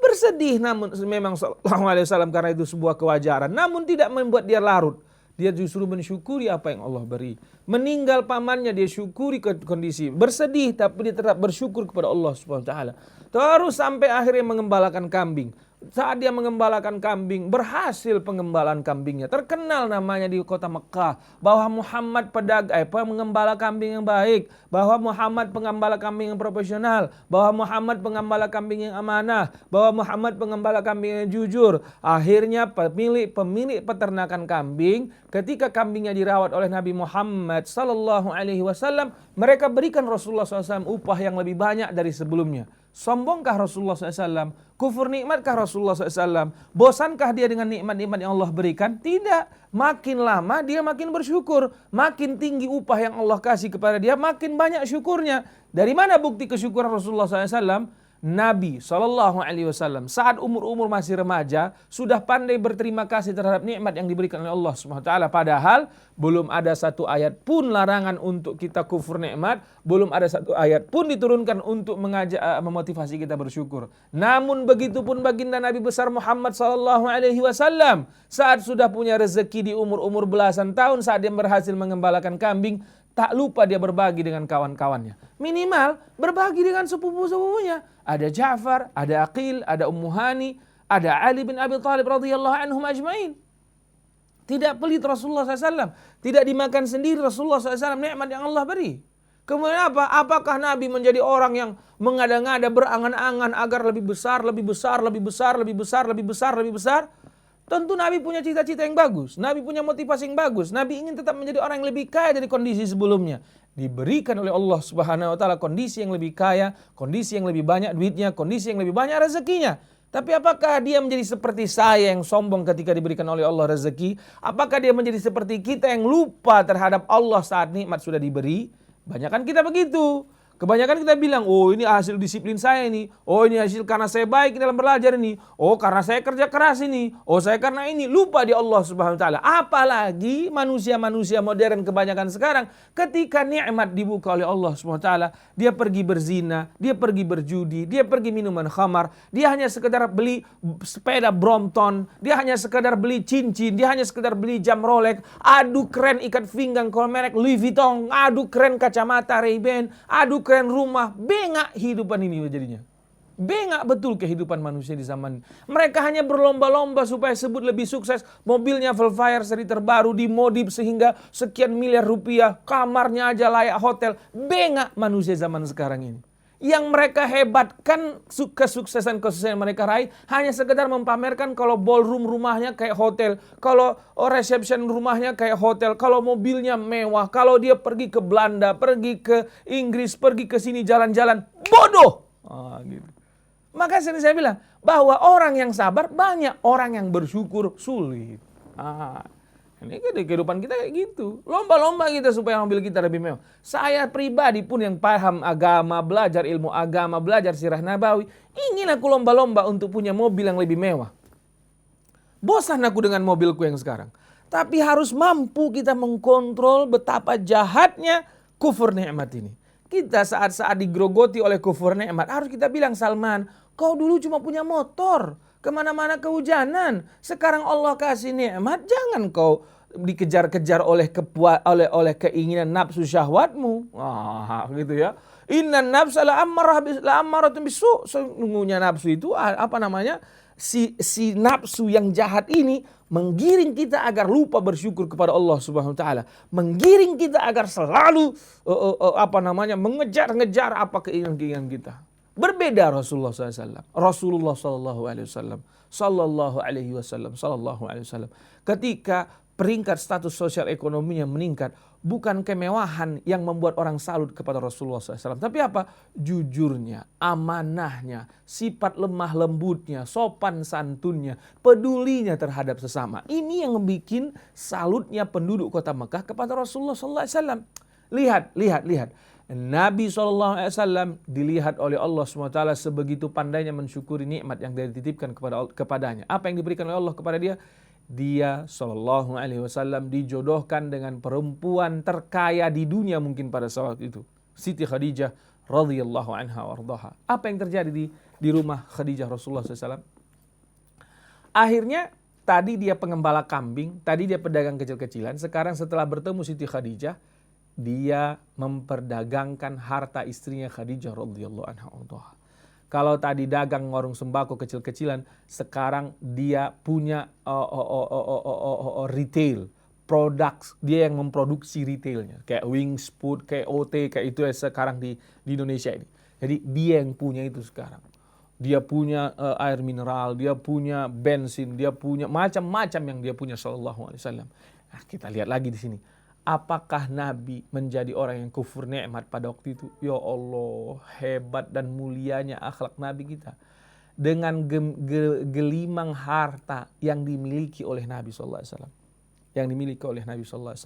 bersedih, namun memang sallallahu alaihi wasallam karena itu sebuah kewajaran, namun tidak membuat dia larut. Dia justru mensyukuri apa yang Allah beri. Meninggal pamannya, dia syukuri kondisi, bersedih tapi dia tetap bersyukur kepada Allah Subhanahu wa taala. Terus sampai akhirnya mengembalakan kambing. Saat dia mengembalakan kambing, berhasil pengembalaan kambingnya. Terkenal namanya di kota Mekah bahwa Muhammad pengembala kambing yang baik, bahwa Muhammad pengembala kambing yang profesional, bahwa Muhammad pengembala kambing yang amanah, bahwa Muhammad pengembala kambing yang jujur. Akhirnya pemilik peternakan kambing, ketika kambingnya dirawat oleh Nabi Muhammad sallallahu alaihi wasallam, mereka berikan Rasulullah SAW upah yang lebih banyak dari sebelumnya. Sombongkah Rasulullah SAW? Kufur nikmatkah Rasulullah SAW? Bosankah dia dengan nikmat-nikmat yang Allah berikan? Tidak. Makin lama dia makin bersyukur. Makin tinggi upah yang Allah kasih kepada dia, makin banyak syukurnya. Dari mana bukti kesyukuran Rasulullah SAW? Nabi SAW saat umur-umur masih remaja sudah pandai berterima kasih terhadap nikmat yang diberikan oleh Allah SWT. Padahal belum ada satu ayat pun larangan untuk kita kufur nikmat, belum ada satu ayat pun diturunkan untuk mengajak memotivasi kita bersyukur. Namun begitupun baginda Nabi besar Muhammad SAW saat sudah punya rezeki di umur-umur belasan tahun, saat dia berhasil mengembalakan kambing, tak lupa dia berbagi dengan kawan-kawannya. Minimal berbagi dengan sepupu-sepupunya. Ada Ja'far, ada Aqil, ada Ummu Hani, ada Ali bin Abi Thalib radhiyallahu anhum ajma'in. Tidak pelit Rasulullah SAW. Tidak dimakan sendiri Rasulullah SAW nikmat yang Allah beri. Kemudian apa? Apakah Nabi menjadi orang yang mengada-ngada, berangan-angan agar lebih besar, lebih besar, lebih besar, lebih besar, lebih besar, lebih besar? Tentu Nabi punya cita-cita yang bagus. Nabi punya motivasi yang bagus. Nabi ingin tetap menjadi orang yang lebih kaya dari kondisi sebelumnya. Diberikan oleh Allah Subhanahu wa taala kondisi yang lebih kaya, kondisi yang lebih banyak duitnya, kondisi yang lebih banyak rezekinya. Tapi apakah dia menjadi seperti saya yang sombong ketika diberikan oleh Allah rezeki? Apakah dia menjadi seperti kita yang lupa terhadap Allah saat nikmat sudah diberi? Banyak kan kita begitu. Kebanyakan kita bilang, oh ini hasil disiplin saya ini. Oh ini hasil karena saya baik dalam belajar ini. Oh karena saya kerja keras ini. Oh saya karena ini. Lupa di Allah Subhanahu Wa Taala. Apalagi manusia-manusia modern kebanyakan sekarang. Ketika nikmat dibuka oleh Allah Subhanahu Wa Taala. Dia pergi berzina. Dia pergi berjudi. Dia pergi minuman khamar. Dia hanya sekedar beli sepeda Brompton. Dia hanya sekedar beli cincin. Dia hanya sekedar beli jam Rolex. Aduh keren ikat pinggang kalau merek Louis Vuitton. Aduh keren kacamata Ray-Ban. Aduh keren rumah. Bengak hidupan ini jadinya. Bengak betul kehidupan manusia di zaman ini. Mereka hanya berlomba-lomba supaya sebut lebih sukses. Mobilnya Velfire seri terbaru, dimodif sehingga sekian miliar rupiah. Kamarnya aja layak hotel. Bengak manusia zaman sekarang ini. Yang mereka hebatkan kesuksesan mereka raih hanya sekedar mempamerkan kalau ballroom rumahnya kayak hotel, kalau reception rumahnya kayak hotel, kalau mobilnya mewah, kalau dia pergi ke Belanda, pergi ke Inggris, pergi ke sini jalan-jalan. Bodoh. Gitu. Maka sering saya bilang bahwa orang yang sabar banyak, orang yang bersyukur sulit. Ini kehidupan kita kayak gitu. Lomba-lomba kita supaya mobil kita lebih mewah. Saya pribadi pun yang paham agama, belajar ilmu agama, belajar sirah nabawi. Ingin aku lomba-lomba untuk punya mobil yang lebih mewah. Bosan aku dengan mobilku yang sekarang. Tapi harus mampu kita mengkontrol betapa jahatnya kufur nikmat ini. Kita saat-saat digrogoti oleh kufur nikmat, harus kita bilang, Salman, kau dulu cuma punya motor. Kemana-mana kehujanan. Sekarang Allah kasih nikmat, jangan kau dikejar-kejar oleh keinginan nafsu syahwatmu. Gitu ya. Innan nafsa la'ammaratun bisu. Sungguhnya nafsu itu si nafsu yang jahat ini menggiring kita agar lupa bersyukur kepada Allah Subhanahu wa taala. Menggiring kita agar selalu mengejar-ngejar apa keinginan-keinginan kita. Berbeda Rasulullah SAW. Rasulullah Sallallahu Alaihi Wasallam. Ketika peringkat status sosial ekonominya meningkat, bukan kemewahan yang membuat orang salut kepada Rasulullah SAW. Tapi apa? Jujurnya, amanahnya, sifat lemah lembutnya, sopan santunnya, pedulinya terhadap sesama. Ini yang membuat salutnya penduduk kota Mekah kepada Rasulullah SAW. Lihat. Nabi SAW dilihat oleh Allah SWT sebegitu pandainya mensyukuri nikmat yang dititipkan kepadanya. Apa yang diberikan oleh Allah kepada dia? Dia SAW dijodohkan dengan perempuan terkaya di dunia mungkin pada saat itu. Siti Khadijah radhiyallahu anha wardaha. Apa yang terjadi di rumah Khadijah Rasulullah SAW? Akhirnya tadi dia pengembala kambing, tadi dia pedagang kecil-kecilan. Sekarang setelah bertemu Siti Khadijah, dia memperdagangkan harta istrinya Khadijah radhiyallahu anha. Kalau tadi dagang warung sembako kecil-kecilan, sekarang dia punya retail, products, dia yang memproduksi retailnya. Kayak Wings Food, kayak OT, kayak itu sekarang di Indonesia ini. Jadi dia yang punya itu sekarang. Dia punya air mineral, dia punya bensin, dia punya macam-macam yang dia punya sallallahu alaihi wasallam. Nah, kita lihat lagi di sini. Apakah Nabi menjadi orang yang kufur nikmat pada waktu itu? Ya Allah, hebat dan mulianya akhlak Nabi kita. Dengan gelimang harta yang dimiliki oleh Nabi SAW. Yang dimiliki oleh Nabi SAW.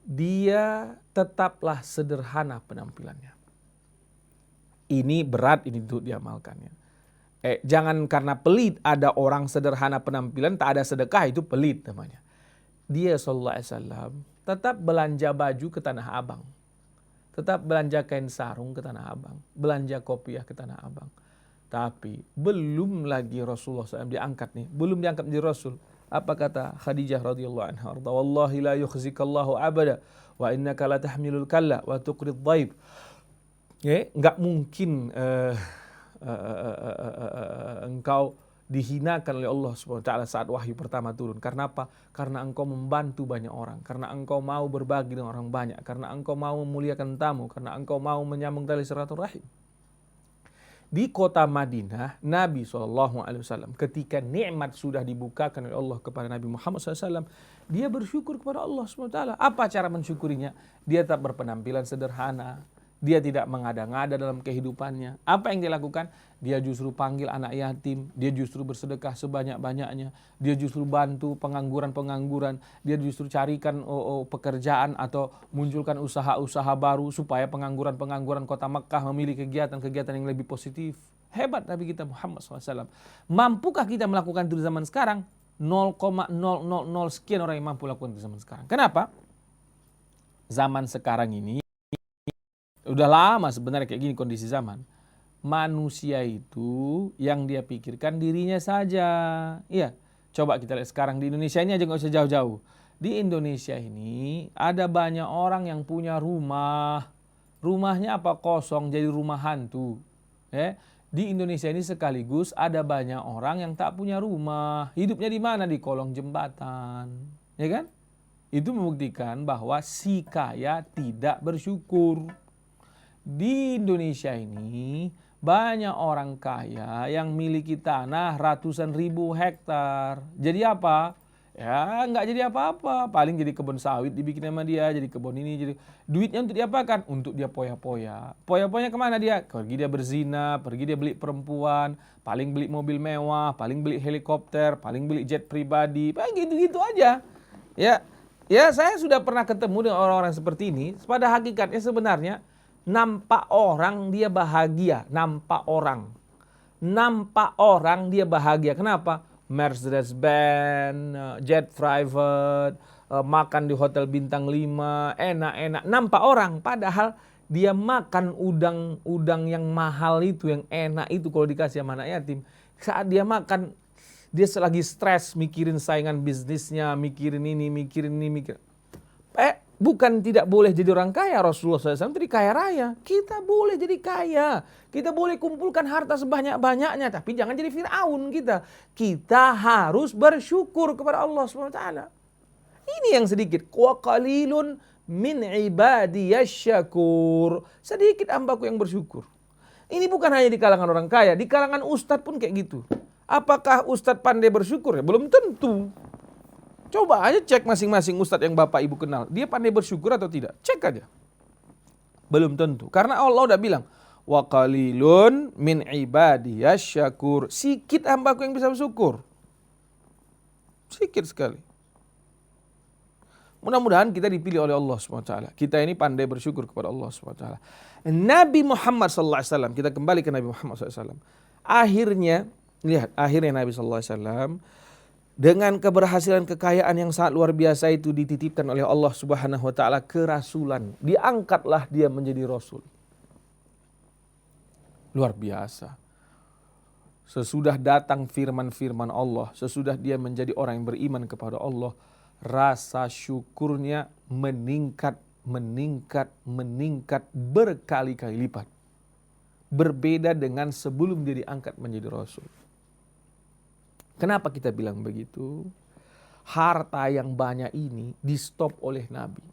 Dia tetaplah sederhana penampilannya. Ini berat ini untuk diamalkannya. Jangan karena pelit ada orang sederhana penampilan, tak ada sedekah, itu pelit namanya. Dia SAW tetap belanja baju ke Tanah Abang. Tetap belanja kain sarung ke Tanah Abang. Belanja kopiah ke Tanah Abang. Tapi belum lagi Rasulullah SAW diangkat nih. Belum diangkat menjadi Rasul. Apa kata Khadijah radhiyallahu anha? Wallahi la yukhzikallahu abada. Wa innaka la tahmilul kalla wa tuqrid dhaib. Enggak mungkin engkau dihinakan oleh Allah SWT saat wahyu pertama turun. Karena apa? Karena engkau membantu banyak orang. Karena engkau mau berbagi dengan orang banyak. Karena engkau mau memuliakan tamu. Karena engkau mau menyambung tali silaturahim. Di kota Madinah, Nabi SAW ketika nikmat sudah dibukakan oleh Allah kepada Nabi Muhammad SAW, dia bersyukur kepada Allah SWT. Apa cara mensyukurinya? Dia tetap berpenampilan sederhana. Dia tidak mengada-ngada dalam kehidupannya. Apa yang dia lakukan? Dia justru panggil anak yatim, dia justru bersedekah sebanyak-banyaknya, dia justru bantu pengangguran-pengangguran, dia justru carikan pekerjaan atau munculkan usaha-usaha baru supaya pengangguran-pengangguran kota Mekah memilih kegiatan-kegiatan yang lebih positif. Hebat Nabi kita Muhammad SAW. Mampukah kita melakukan itu di zaman sekarang? 0,000 sekian orang yang mampu lakukan di zaman sekarang. Kenapa? Zaman sekarang ini udah lama sebenarnya kayak gini kondisi zaman. Manusia itu yang dia pikirkan dirinya saja. Iya, coba kita lihat sekarang di Indonesia ini aja nggak usah jauh-jauh. Di Indonesia ini ada banyak orang yang punya rumah. Rumahnya apa kosong jadi rumah hantu. Di Indonesia ini sekaligus ada banyak orang yang tak punya rumah. Hidupnya di mana? Di kolong jembatan. Ya kan? Itu membuktikan bahwa si kaya tidak bersyukur. Di Indonesia ini banyak orang kaya yang miliki tanah ratusan ribu hektar. Jadi apa? Ya nggak jadi apa-apa. Paling jadi kebun sawit dibikin sama dia, jadi kebun ini. Jadi duitnya untuk diapakan? Untuk dia poya-poya. Poya-poya kemana dia? Pergi dia berzina, pergi dia beli perempuan, paling beli mobil mewah, paling beli helikopter, paling beli jet pribadi. Paling gitu-gitu aja. Ya saya sudah pernah ketemu dengan orang-orang seperti ini. Pada hakikatnya sebenarnya nampak orang dia bahagia, nampak orang dia bahagia. Kenapa? Mercedes-Benz, jet private, makan di hotel bintang 5, enak-enak. Nampak orang, padahal dia makan udang yang mahal itu, yang enak itu kalau dikasih sama anak yatim. Saat dia makan, dia lagi stres mikirin saingan bisnisnya, mikirin ini. Bukan tidak boleh jadi orang kaya, Rasulullah SAW jadi kaya raya. Kita boleh jadi kaya. Kita boleh kumpulkan harta sebanyak-banyaknya. Tapi jangan jadi Fir'aun kita. Kita harus bersyukur kepada Allah SWT. Ini yang sedikit. Wa qalilun min ibadiyasyakur. Sedikit hambaku yang bersyukur. Ini bukan hanya di kalangan orang kaya. Di kalangan ustadz pun kayak gitu. Apakah ustadz pandai bersyukur? Ya belum tentu. Coba aja cek masing-masing ustadz yang bapak ibu kenal. Dia pandai bersyukur atau tidak? Cek aja. Belum tentu. Karena Allah udah bilang, wa qalilun min ibadiyasyakur. Sikit hambaku yang bisa bersyukur. Sikit sekali. Mudah-mudahan kita dipilih oleh Allah SWT. Kita ini pandai bersyukur kepada Allah SWT. Nabi Muhammad SAW. Kita kembali ke Nabi Muhammad SAW. Akhirnya Nabi SAW dengan keberhasilan kekayaan yang sangat luar biasa itu dititipkan oleh Allah Subhanahu wa taala kerasulan. Diangkatlah dia menjadi rasul. Luar biasa. Sesudah datang firman-firman Allah, sesudah dia menjadi orang yang beriman kepada Allah, rasa syukurnya meningkat berkali-kali lipat. Berbeda dengan sebelum dia diangkat menjadi rasul. Kenapa kita bilang begitu? Harta yang banyak ini di stop oleh Nabi.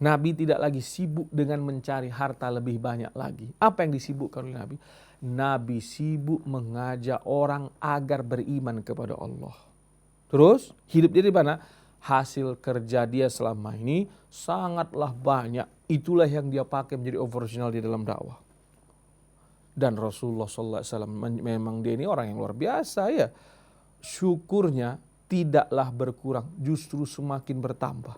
Nabi tidak lagi sibuk dengan mencari harta lebih banyak lagi. Apa yang disibukkan oleh Nabi? Nabi sibuk mengajak orang agar beriman kepada Allah. Terus hidup dia di mana? Hasil kerja dia selama ini sangatlah banyak. Itulah yang dia pakai menjadi operasional di dalam dakwah. Dan Rasulullah SAW memang dia ini orang yang luar biasa ya. Syukurnya tidaklah berkurang, justru semakin bertambah.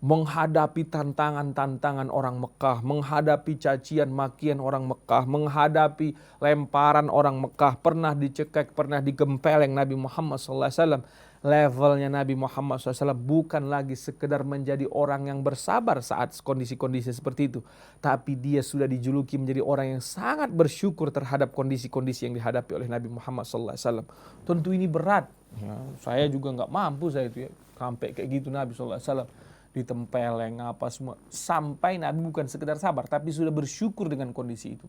Menghadapi tantangan-tantangan orang Mekah, menghadapi cacian makian orang Mekah, menghadapi lemparan orang Mekah, pernah dicekek, pernah digempeleng Nabi Muhammad SAW. Levelnya Nabi Muhammad SAW bukan lagi sekedar menjadi orang yang bersabar saat kondisi-kondisi seperti itu. Tapi dia sudah dijuluki menjadi orang yang sangat bersyukur terhadap kondisi-kondisi yang dihadapi oleh Nabi Muhammad SAW. Tentu ini berat. Ya, saya juga nggak mampu saya itu ya. Sampai kayak gitu Nabi SAW. Ditempeleng apa semua. Sampai Nabi bukan sekedar sabar, tapi sudah bersyukur dengan kondisi itu.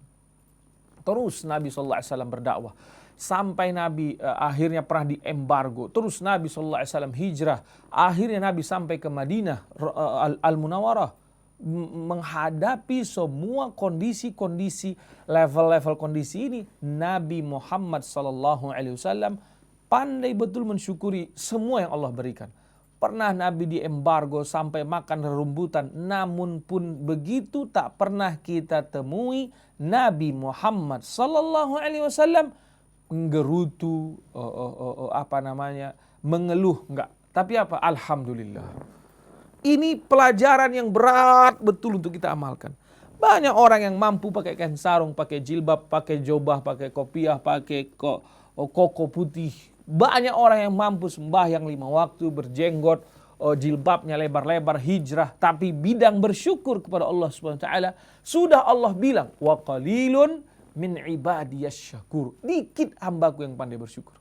Terus Nabi SAW berdakwah. Sampai Nabi akhirnya pernah diembargo. Terus Nabi SAW hijrah. Akhirnya Nabi sampai ke Madinah Al-Munawwarah. Menghadapi semua kondisi-kondisi, level-level kondisi ini, Nabi Muhammad SAW pandai betul mensyukuri semua yang Allah berikan. pernah Nabi diembargo sampai makan rerumputan. Namun pun begitu tak pernah kita temui Nabi Muhammad sallallahu alaihi wasallam menggerutu, mengeluh, enggak. Tapi apa? Alhamdulillah. Ini pelajaran yang berat betul untuk kita amalkan. Banyak orang yang mampu pakai kain sarung, pakai jilbab, pakai jubah, pakai kopiah, pakai koko putih. Banyak orang yang mampu sembahyang 5 waktu, berjenggot, jilbabnya lebar-lebar, hijrah. Tapi bidang bersyukur kepada Allah Subhanahu wa taala, sudah Allah bilang, wa qalilun min ibadiyasy syakur. Dikit hambaku yang pandai bersyukur.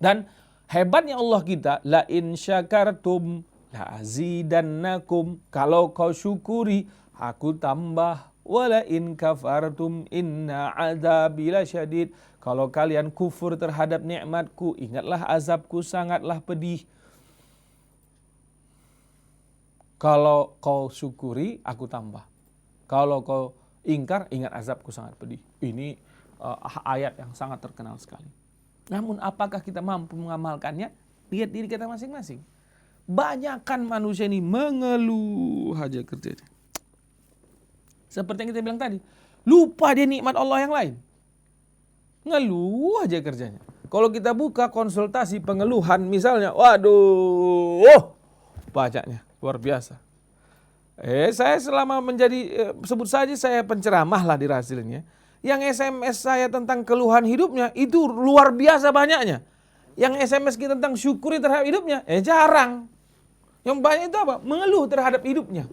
Dan hebatnya Allah kita, la in syakartum la azidannakum. Kalau kau syukuri, aku tambah. Wala in kafartum inna adzabi lasyadid. Kalau kalian kufur terhadap nikmatku, ingatlah azabku sangatlah pedih. Kalau kau syukuri, aku tambah. Kalau kau ingkar, ingat azabku sangat pedih. Ini ayat yang sangat terkenal sekali. Namun apakah kita mampu mengamalkannya? Lihat diri kita masing-masing. Banyakkan manusia ini mengeluh aja kerjanya. Seperti yang kita bilang tadi, lupa dia nikmat Allah yang lain. Ngeluh aja kerjanya. Kalau kita buka konsultasi pengeluhan misalnya, waduh, banyaknya luar biasa. Saya selama menjadi, sebut saja saya penceramah lah di Rasilnya. Yang SMS saya tentang keluhan hidupnya itu luar biasa banyaknya. Yang SMS kita tentang syukuri terhadap hidupnya, jarang. Yang banyak itu apa? Mengeluh terhadap hidupnya.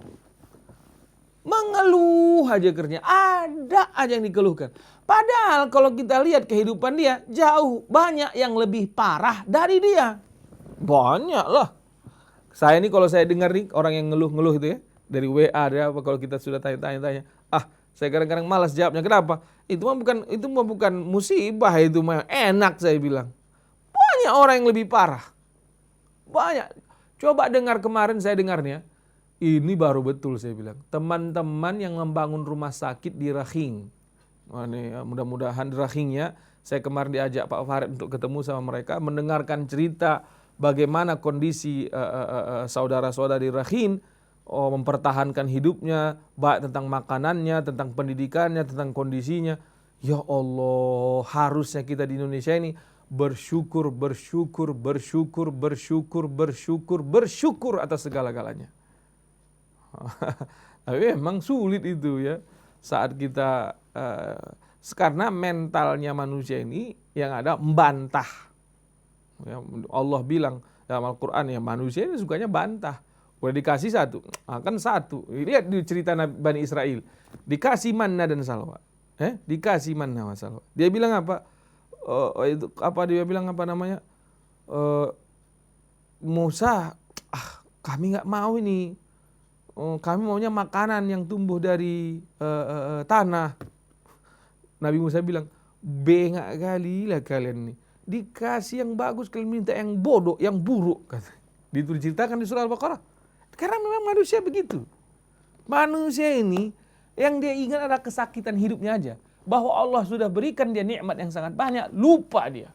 Mengeluh aja kerjanya, ada aja yang dikeluhkan. Padahal kalau kita lihat kehidupan dia, jauh banyak yang lebih parah dari dia. Banyak lah. Saya ini kalau saya dengar nih orang yang ngeluh-ngeluh itu ya, dari WA ada apa, kalau kita sudah tanya-tanya, saya kadang-kadang malas jawabnya. Kenapa? Itu mah bukan musibah, itu mah enak saya bilang. Banyak orang yang lebih parah. Banyak. Coba dengar kemarin saya dengarnya. Ini baru betul saya bilang. Teman-teman yang membangun rumah sakit di Rakhine. Mudah-mudahan di Rakhine, saya kemarin diajak Pak Farid untuk ketemu sama mereka, mendengarkan cerita bagaimana kondisi saudara-saudara di Rakhine, mempertahankan hidupnya, baik tentang makanannya, tentang pendidikannya, tentang kondisinya. Ya Allah, harusnya kita di Indonesia ini bersyukur atas segala-galanya. Tapi memang sulit itu ya, saat kita karena mentalnya manusia ini yang ada membantah. Ya, Allah bilang dalam Al-Quran, ya manusia ini sukanya bantah. Udah dikasih satu, kan satu. Lihat di cerita Bani Israel, dikasih manna dan salwa. Dikasih manna dan salwa. Dia bilang apa? Dia bilang apa namanya? Musa, kami nggak mau ini. Kami maunya makanan yang tumbuh dari tanah. Nabi Musa bilang, bengak kali lah kalian nih. Dikasih yang bagus, kalian minta yang bodoh, yang buruk. Itu diceritakan di surah Al-Baqarah. Karena memang manusia begitu. Manusia ini yang dia ingat adalah kesakitan hidupnya aja. Bahwa Allah sudah berikan dia nikmat yang sangat banyak, lupa dia.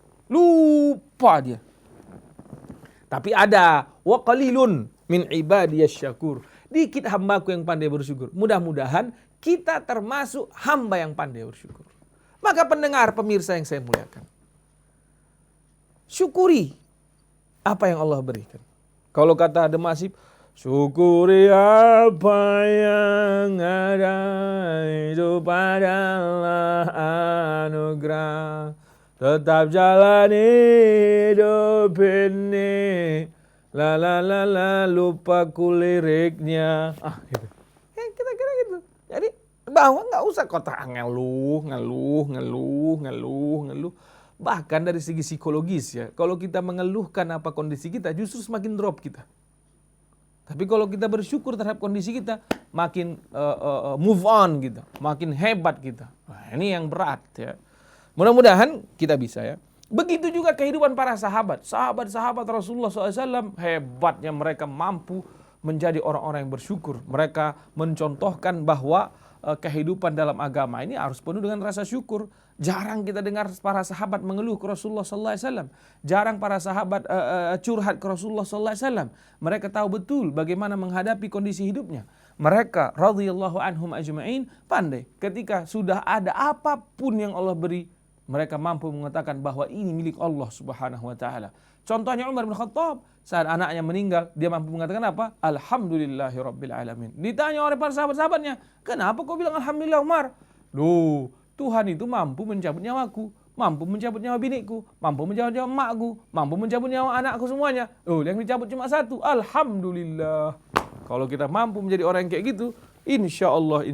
Tapi ada wa qalilun min ibadiyasy syakur. Dikit hambaku yang pandai bersyukur. Mudah-mudahan kita termasuk hamba yang pandai bersyukur. Maka pendengar, pemirsa yang saya muliakan, syukuri apa yang Allah berikan. Kalau kata Adem Asif, syukuri apa yang ada, itu adalah anugerah. Tetap jalani hidup ini. Lupa ku liriknya. Gitu. Kira-kira gitu. Jadi bahwa nggak usah kotak ngeluh. Bahkan dari segi psikologis ya, kalau kita mengeluhkan apa kondisi kita, justru semakin drop kita. Tapi kalau kita bersyukur terhadap kondisi kita, makin move on gitu, makin hebat kita. Nah, ini yang berat ya. Mudah-mudahan kita bisa ya. Begitu juga kehidupan para sahabat. Sahabat-sahabat Rasulullah SAW, hebatnya mereka mampu menjadi orang-orang yang bersyukur. Mereka mencontohkan bahwa kehidupan dalam agama ini harus penuh dengan rasa syukur. Jarang kita dengar para sahabat mengeluh ke Rasulullah sallallahu alaihi wasallam. Jarang para sahabat curhat ke Rasulullah sallallahu alaihi wasallam. Mereka tahu betul bagaimana menghadapi kondisi hidupnya. Mereka radhiyallahu anhum ajma'in pandai ketika sudah ada apapun yang Allah beri, mereka mampu mengatakan bahwa ini milik Allah Subhanahu wa taala. Contohnya Umar bin Khattab, saat anaknya meninggal, dia mampu mengatakan apa? Alhamdulillahirabbil alamin. Ditanya oleh para sahabat-sahabatnya, "Kenapa kau bilang alhamdulillah, Umar?" Duh, Tuhan itu mampu mencabut nyawaku, mampu mencabut nyawa binikku, mampu mencabut nyawa emakku, mampu mencabut nyawa anakku semuanya. Oh, yang dicabut cuma satu. Alhamdulillah. Kalau kita mampu menjadi orang yang kayak gitu, insya Allah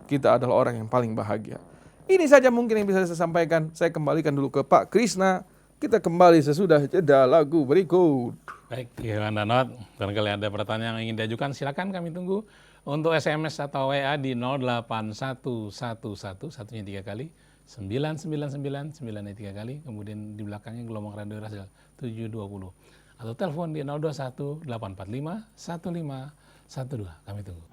kita adalah orang yang paling bahagia. Ini saja mungkin yang bisa saya sampaikan. Saya kembalikan dulu ke Pak Krisna. Kita kembali sesudah jeda lagu berikut. Baik, Iwan dan Not, barangkali ada pertanyaan yang ingin diajukan, silakan kami tunggu. Untuk SMS atau WA di 08111, satunya 3 kali, 999, 9 3 kali, kemudian di belakangnya gelombang radio Rasul 720. Atau telepon di 021 845 1512. Kami tunggu.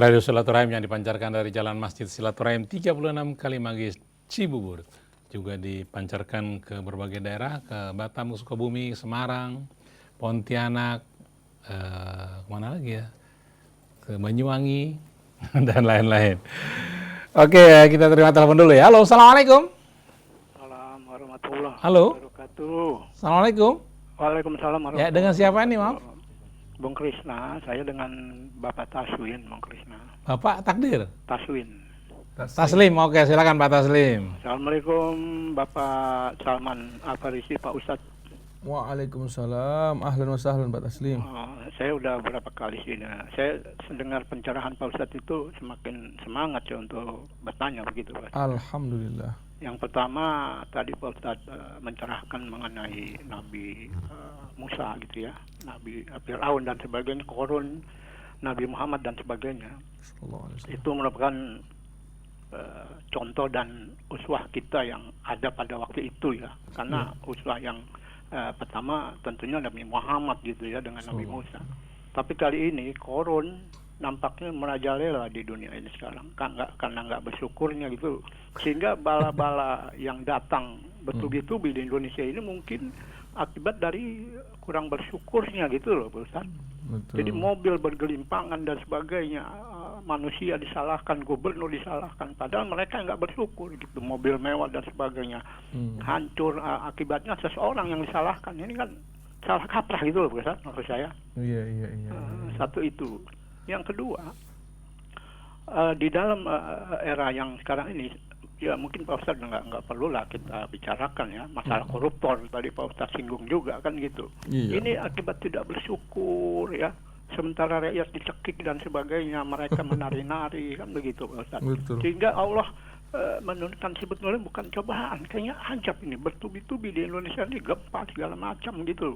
Radio Silaturahim yang dipancarkan dari Jalan Masjid Silaturahim 36 Kalimagis Cibubur. Juga dipancarkan ke berbagai daerah, ke Batam, Sukabumi, Semarang, Pontianak, kemana lagi ya? Ke Banyuwangi, dan lain-lain. Oke, kita terima telepon dulu ya. Halo, Assalamualaikum. Assalamualaikum warahmatullahi Halo. wabarakatuh. Assalamualaikum. Waalaikumsalam warahmatullahi Ya, dengan siapa nih, Maaf? Bung Krisna, saya dengan Bapak Taswin, Bung Krisna. Bapak Takdir. Taswin. Taslim, oke, silakan Pak Taslim. Assalamualaikum Bapak Salman Al-Farisi, Pak Ustadz. Waalaikumsalam. Ahlan wa sahlan Pak Taslim. Saya udah berapa kali sini. Saya mendengar pencerahan Pak Ustadz itu semakin semangat ya untuk bertanya begitu Pak. Alhamdulillah. Yang pertama tadi Pak Ustadz mencerahkan mengenai Nabi Musa gitu ya, Nabi Fir'aun dan sebagainya, Korun, Nabi Muhammad dan sebagainya. Itu merupakan contoh dan uswah kita yang ada pada waktu itu ya. Karena uswah yang pertama tentunya Nabi Muhammad gitu ya dengan Nabi Musa. Tapi kali ini Korun nampaknya merajalela di dunia ini sekarang karena nggak bersyukurnya gitu, sehingga bala-bala yang datang bertubi-tubi di Indonesia ini mungkin akibat dari kurang bersyukurnya gitu loh Pak Ustaz. Jadi mobil bergelimpangan dan sebagainya, manusia disalahkan, gubernur disalahkan, padahal mereka nggak bersyukur gitu, mobil mewah dan sebagainya hancur, akibatnya seseorang yang disalahkan. Ini kan salah kaprah gitu loh Pak Ustaz, menurut saya. Iya. Satu itu. Yang kedua, di dalam era yang sekarang ini, ya mungkin Pak Ustadz nggak perlu lah kita bicarakan ya, masalah koruptor tadi Pak Ustadz singgung juga kan gitu. Iya. Ini akibat tidak bersyukur ya, sementara rakyat dicekik dan sebagainya, mereka menari-nari kan begitu Pak Ustadz. Betul. Sehingga Allah menurunkan sebetulnya bukan cobaan, kayaknya hancap ini bertubi-tubi di Indonesia ini, gempa segala macam gitu.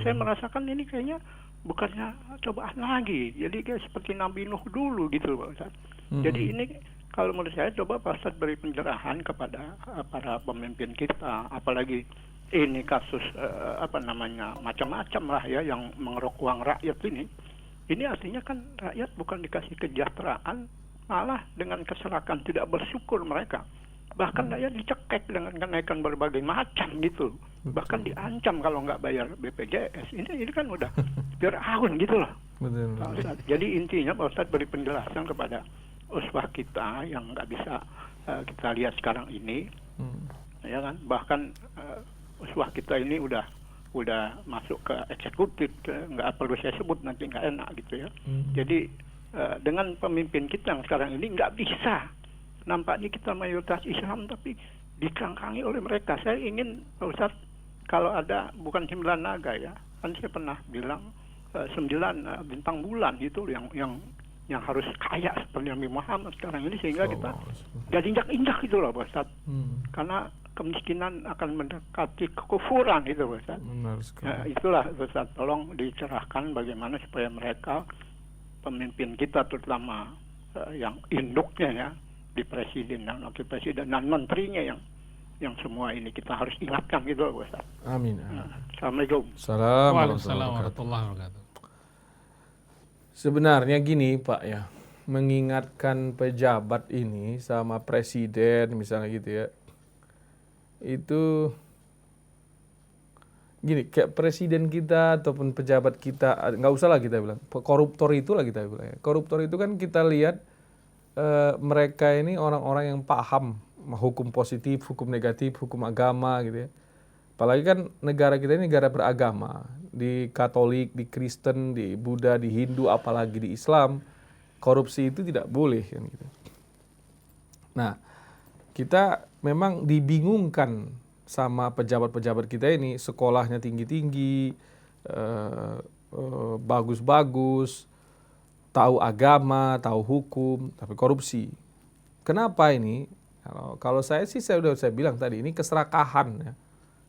Saya merasakan ini kayaknya bukannya cobaan lagi, jadi kayak seperti Nabi Nuh dulu gitu Pak Ustaz. Jadi ini kalau menurut saya coba Pak Ustadz beri penjelasan kepada para pemimpin kita, apalagi ini kasus macam-macam lah ya yang mengeruk uang rakyat ini. Ini artinya kan rakyat bukan dikasih kesejahteraan, malah dengan keserakan tidak bersyukur mereka. Bahkan rakyat dicekek dengan kenaikan berbagai macam gitu. Bahkan diancam kalau nggak bayar BPJS. Ini kan udah Firaun gitu loh. Betul. Pak Ustadz. Jadi intinya Pak Ustadz beri penjelasan kepada uswah kita yang nggak bisa kita lihat sekarang ini, ya kan? Bahkan uswah kita ini udah masuk ke eksekutif, nggak perlu saya sebut nanti nggak enak gitu ya. Jadi dengan pemimpin kita yang sekarang ini nggak bisa. Nampaknya kita mayoritas Islam tapi dikangkangi oleh mereka. Saya ingin Pak Ustadz kalau ada bukan 9 naga ya, kan saya pernah bilang 9 bintang bulan itu yang harus kaya seperti Nabi Muhammad sekarang ini sehingga kita gak injak itu loh Pak Ustadz. Karena kemiskinan akan mendekati kekufuran itu Pak Ustadz. Itulah Pak Ustadz, tolong dicerahkan bagaimana supaya mereka pemimpin kita terutama yang induknya ya di presiden dan wakil presiden dan menterinya yang semua ini kita harus ingatkan gitu loh Pak Ustadz. Amin. Assalamualaikum. Waalaikumsalam warahmatullahi wabarakatuh. Sebenarnya gini Pak ya, mengingatkan pejabat ini sama presiden misalnya gitu ya, itu gini, kayak presiden kita ataupun pejabat kita, nggak usah lah kita bilang, koruptor itulah kita bilang ya. Koruptor itu kan kita lihat mereka ini orang-orang yang paham hukum positif, hukum negatif, hukum agama gitu ya. Apalagi kan negara kita ini negara beragama. Di Katolik, di Kristen, di Buddha, di Hindu, apalagi di Islam, korupsi itu tidak boleh kan gitu. Nah, kita memang dibingungkan sama pejabat-pejabat kita ini, sekolahnya tinggi-tinggi, bagus-bagus, tahu agama, tahu hukum, tapi korupsi. Kenapa ini? Kalau saya sih saya bilang tadi, ini keserakahan ya.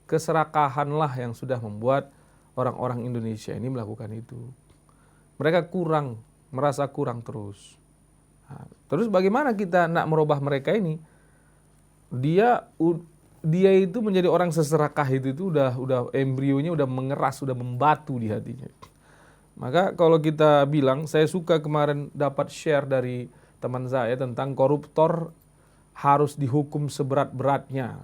Keserakahanlah yang sudah membuat orang-orang Indonesia ini melakukan itu. Mereka merasa kurang terus. Nah, terus bagaimana kita nak merubah mereka ini? Dia itu menjadi orang seserakah itu udah embrionya udah mengeras, udah membatu di hatinya. Maka kalau kita bilang, saya suka kemarin dapat share dari teman saya tentang koruptor harus dihukum seberat-beratnya.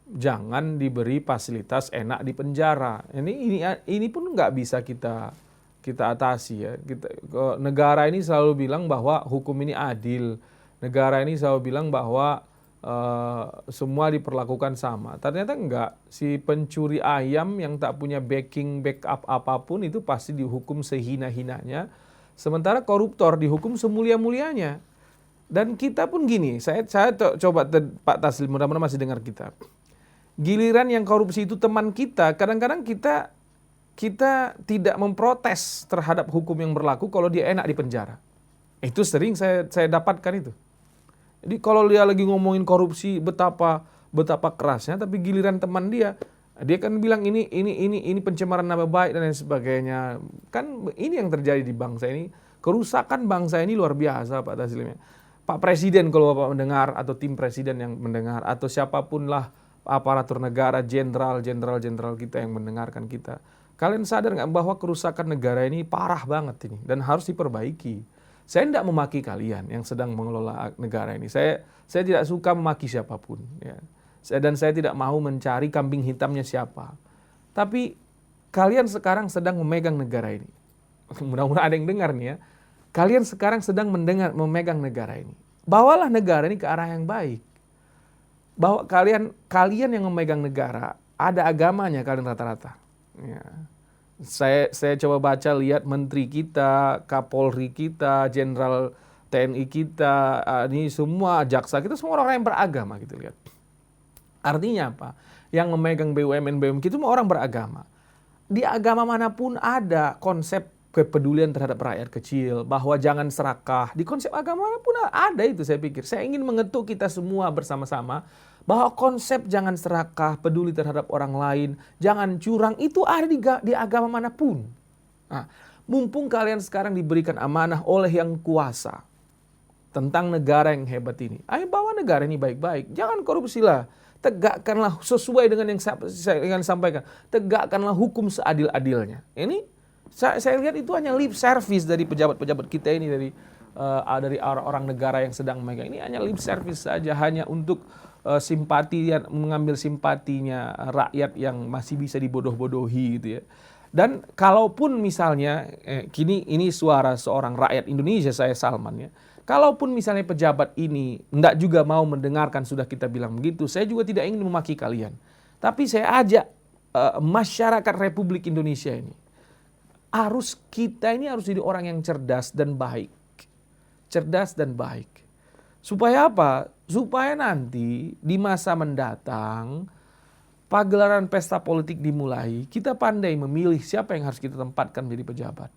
Jangan diberi fasilitas enak di penjara. Ini pun nggak bisa kita atasi ya. Negara ini selalu bilang bahwa hukum ini adil. Negara ini selalu bilang bahwa semua diperlakukan sama. Ternyata enggak. Si pencuri ayam yang tak punya backup apapun itu pasti dihukum sehina-hinanya. Sementara koruptor dihukum semulia-mulianya. Dan kita pun gini, saya coba Pak Taslim, mudah-mudahan masih dengar kita. Giliran yang korupsi itu teman kita, kadang-kadang kita tidak memprotes terhadap hukum yang berlaku kalau dia enak di penjara. Itu sering saya dapatkan itu. Jadi kalau dia lagi ngomongin korupsi betapa kerasnya, tapi giliran teman dia kan bilang ini pencemaran nama baik dan lain sebagainya. Kan ini yang terjadi di bangsa ini. Kerusakan bangsa ini luar biasa Pak Taslim. Pak Presiden kalau Bapak mendengar, atau tim Presiden yang mendengar, atau siapapun lah aparatur negara, jenderal kita yang mendengarkan kita. Kalian sadar nggak bahwa kerusakan negara ini parah banget ini dan harus diperbaiki. Saya tidak memaki kalian yang sedang mengelola negara ini. Saya tidak suka memaki siapapun. Ya. Dan saya tidak mau mencari kambing hitamnya siapa. Tapi kalian sekarang sedang memegang negara ini. Mudah-mudahan ada yang dengar nih ya. Kalian sekarang sedang memegang negara ini. Bawalah negara ini ke arah yang baik. Bahwa kalian yang memegang negara, ada agamanya kalian rata-rata. Ya. Saya coba baca, lihat menteri kita, Kapolri kita, Jenderal TNI kita, ini semua jaksa kita, semua orang yang beragama gitu lihat. Artinya apa? Yang memegang BUMN itu semua orang beragama. Di agama manapun ada konsep kepedulian terhadap rakyat kecil, bahwa jangan serakah. Di konsep agama manapun ada itu saya pikir. Saya ingin mengetuk kita semua bersama-sama bahwa konsep jangan serakah, peduli terhadap orang lain, jangan curang, itu ada di agama manapun. Nah, mumpung kalian sekarang diberikan amanah oleh yang kuasa, tentang negara yang hebat ini. Ayo bawa negara ini baik-baik. Jangan korupsi lah. Tegakkanlah sesuai dengan yang saya ingin sampaikan. Tegakkanlah hukum seadil-adilnya. Ini saya lihat itu hanya lip service dari pejabat-pejabat kita ini, dari orang negara yang sedang memegang. Ini hanya lip service saja, hanya untuk simpati, mengambil simpatinya rakyat yang masih bisa dibodoh-bodohi gitu ya. Dan kalaupun misalnya, ini suara seorang rakyat Indonesia, saya Salman ya. Kalaupun misalnya pejabat ini tidak juga mau mendengarkan, sudah kita bilang begitu, saya juga tidak ingin memaki kalian. Tapi saya ajak masyarakat Republik Indonesia ini, kita ini harus jadi orang yang cerdas dan baik. Cerdas dan baik. Supaya apa? Supaya nanti di masa mendatang, pagelaran pesta politik dimulai, kita pandai memilih siapa yang harus kita tempatkan menjadi pejabat.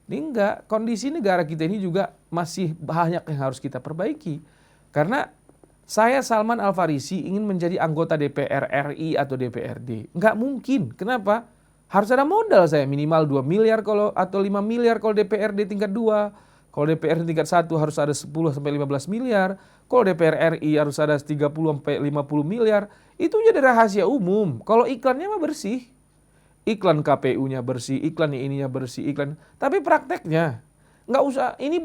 Ini enggak, kondisi negara kita ini juga masih banyak yang harus kita perbaiki. Karena saya Salman Al Farisi ingin menjadi anggota DPR RI atau DPRD. Enggak mungkin. Kenapa? Harus ada modal saya, minimal 2 miliar atau 5 miliar kalau DPRD tingkat 2. Kalau DPR tingkat 1 harus ada 10 sampai 15 miliar. Kalau DPR RI harus ada 30 sampai 50 miliar. Itu jadi rahasia umum. Kalau iklannya mah bersih. Iklan KPU-nya bersih, iklan ininya bersih, iklan. Tapi prakteknya nggak usah. Ini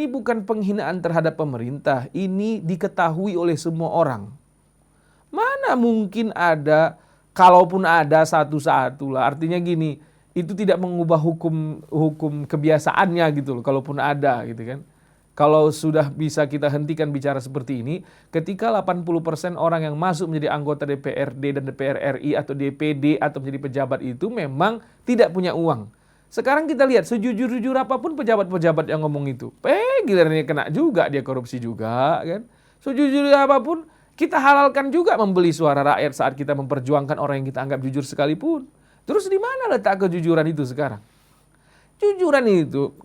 bukan penghinaan terhadap pemerintah. Ini diketahui oleh semua orang. Mana mungkin ada, kalaupun ada satu-satu lah. Artinya gini, itu tidak mengubah hukum kebiasaannya gitu loh, kalaupun ada gitu kan. Kalau sudah bisa kita hentikan bicara seperti ini, ketika 80% orang yang masuk menjadi anggota DPRD dan DPR RI atau DPD atau menjadi pejabat itu memang tidak punya uang. Sekarang kita lihat, sejujur-jujur apapun pejabat-pejabat yang ngomong itu, gilirannya kena juga, dia korupsi juga kan. Sejujur apapun, kita halalkan juga membeli suara rakyat saat kita memperjuangkan orang yang kita anggap jujur sekalipun. Terus di mana letak kejujuran itu sekarang? Jujuran itu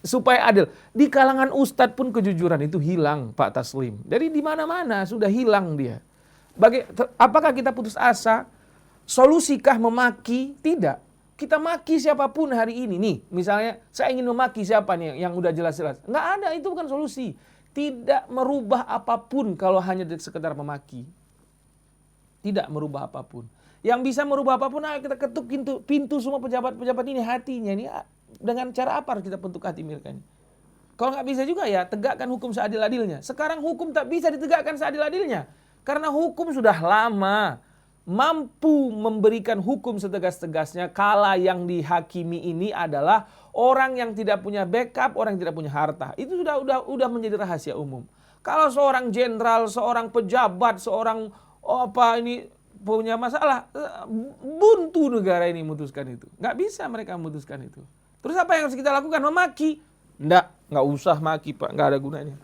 supaya adil. Di kalangan ustadz pun kejujuran itu hilang, Pak Taslim. Dari di mana-mana sudah hilang dia. Apakah kita putus asa? Solusikah memaki? Tidak. Kita maki siapapun hari ini. Nih, misalnya saya ingin memaki siapa nih yang udah jelas-jelas. Nggak ada, itu bukan solusi. Tidak merubah apapun kalau hanya sekedar memaki. Tidak merubah apapun. Yang bisa merubah apapun, kita ketuk pintu semua pejabat-pejabat ini, hatinya ini. Dengan cara apa harus kita bentuk hati mereka ini? Kalau nggak bisa juga ya tegakkan hukum seadil-adilnya. Sekarang hukum tak bisa ditegakkan seadil-adilnya. Karena hukum sudah lama mampu memberikan hukum setegas-tegasnya kala yang dihakimi ini adalah orang yang tidak punya backup, orang yang tidak punya harta. Itu sudah menjadi rahasia umum. Kalau seorang jenderal, seorang pejabat, seorang punya masalah, buntu negara ini memutuskan itu. Nggak bisa mereka memutuskan itu. Terus apa yang harus kita lakukan? Memaki? Nggak usah maki Pak, nggak ada gunanya.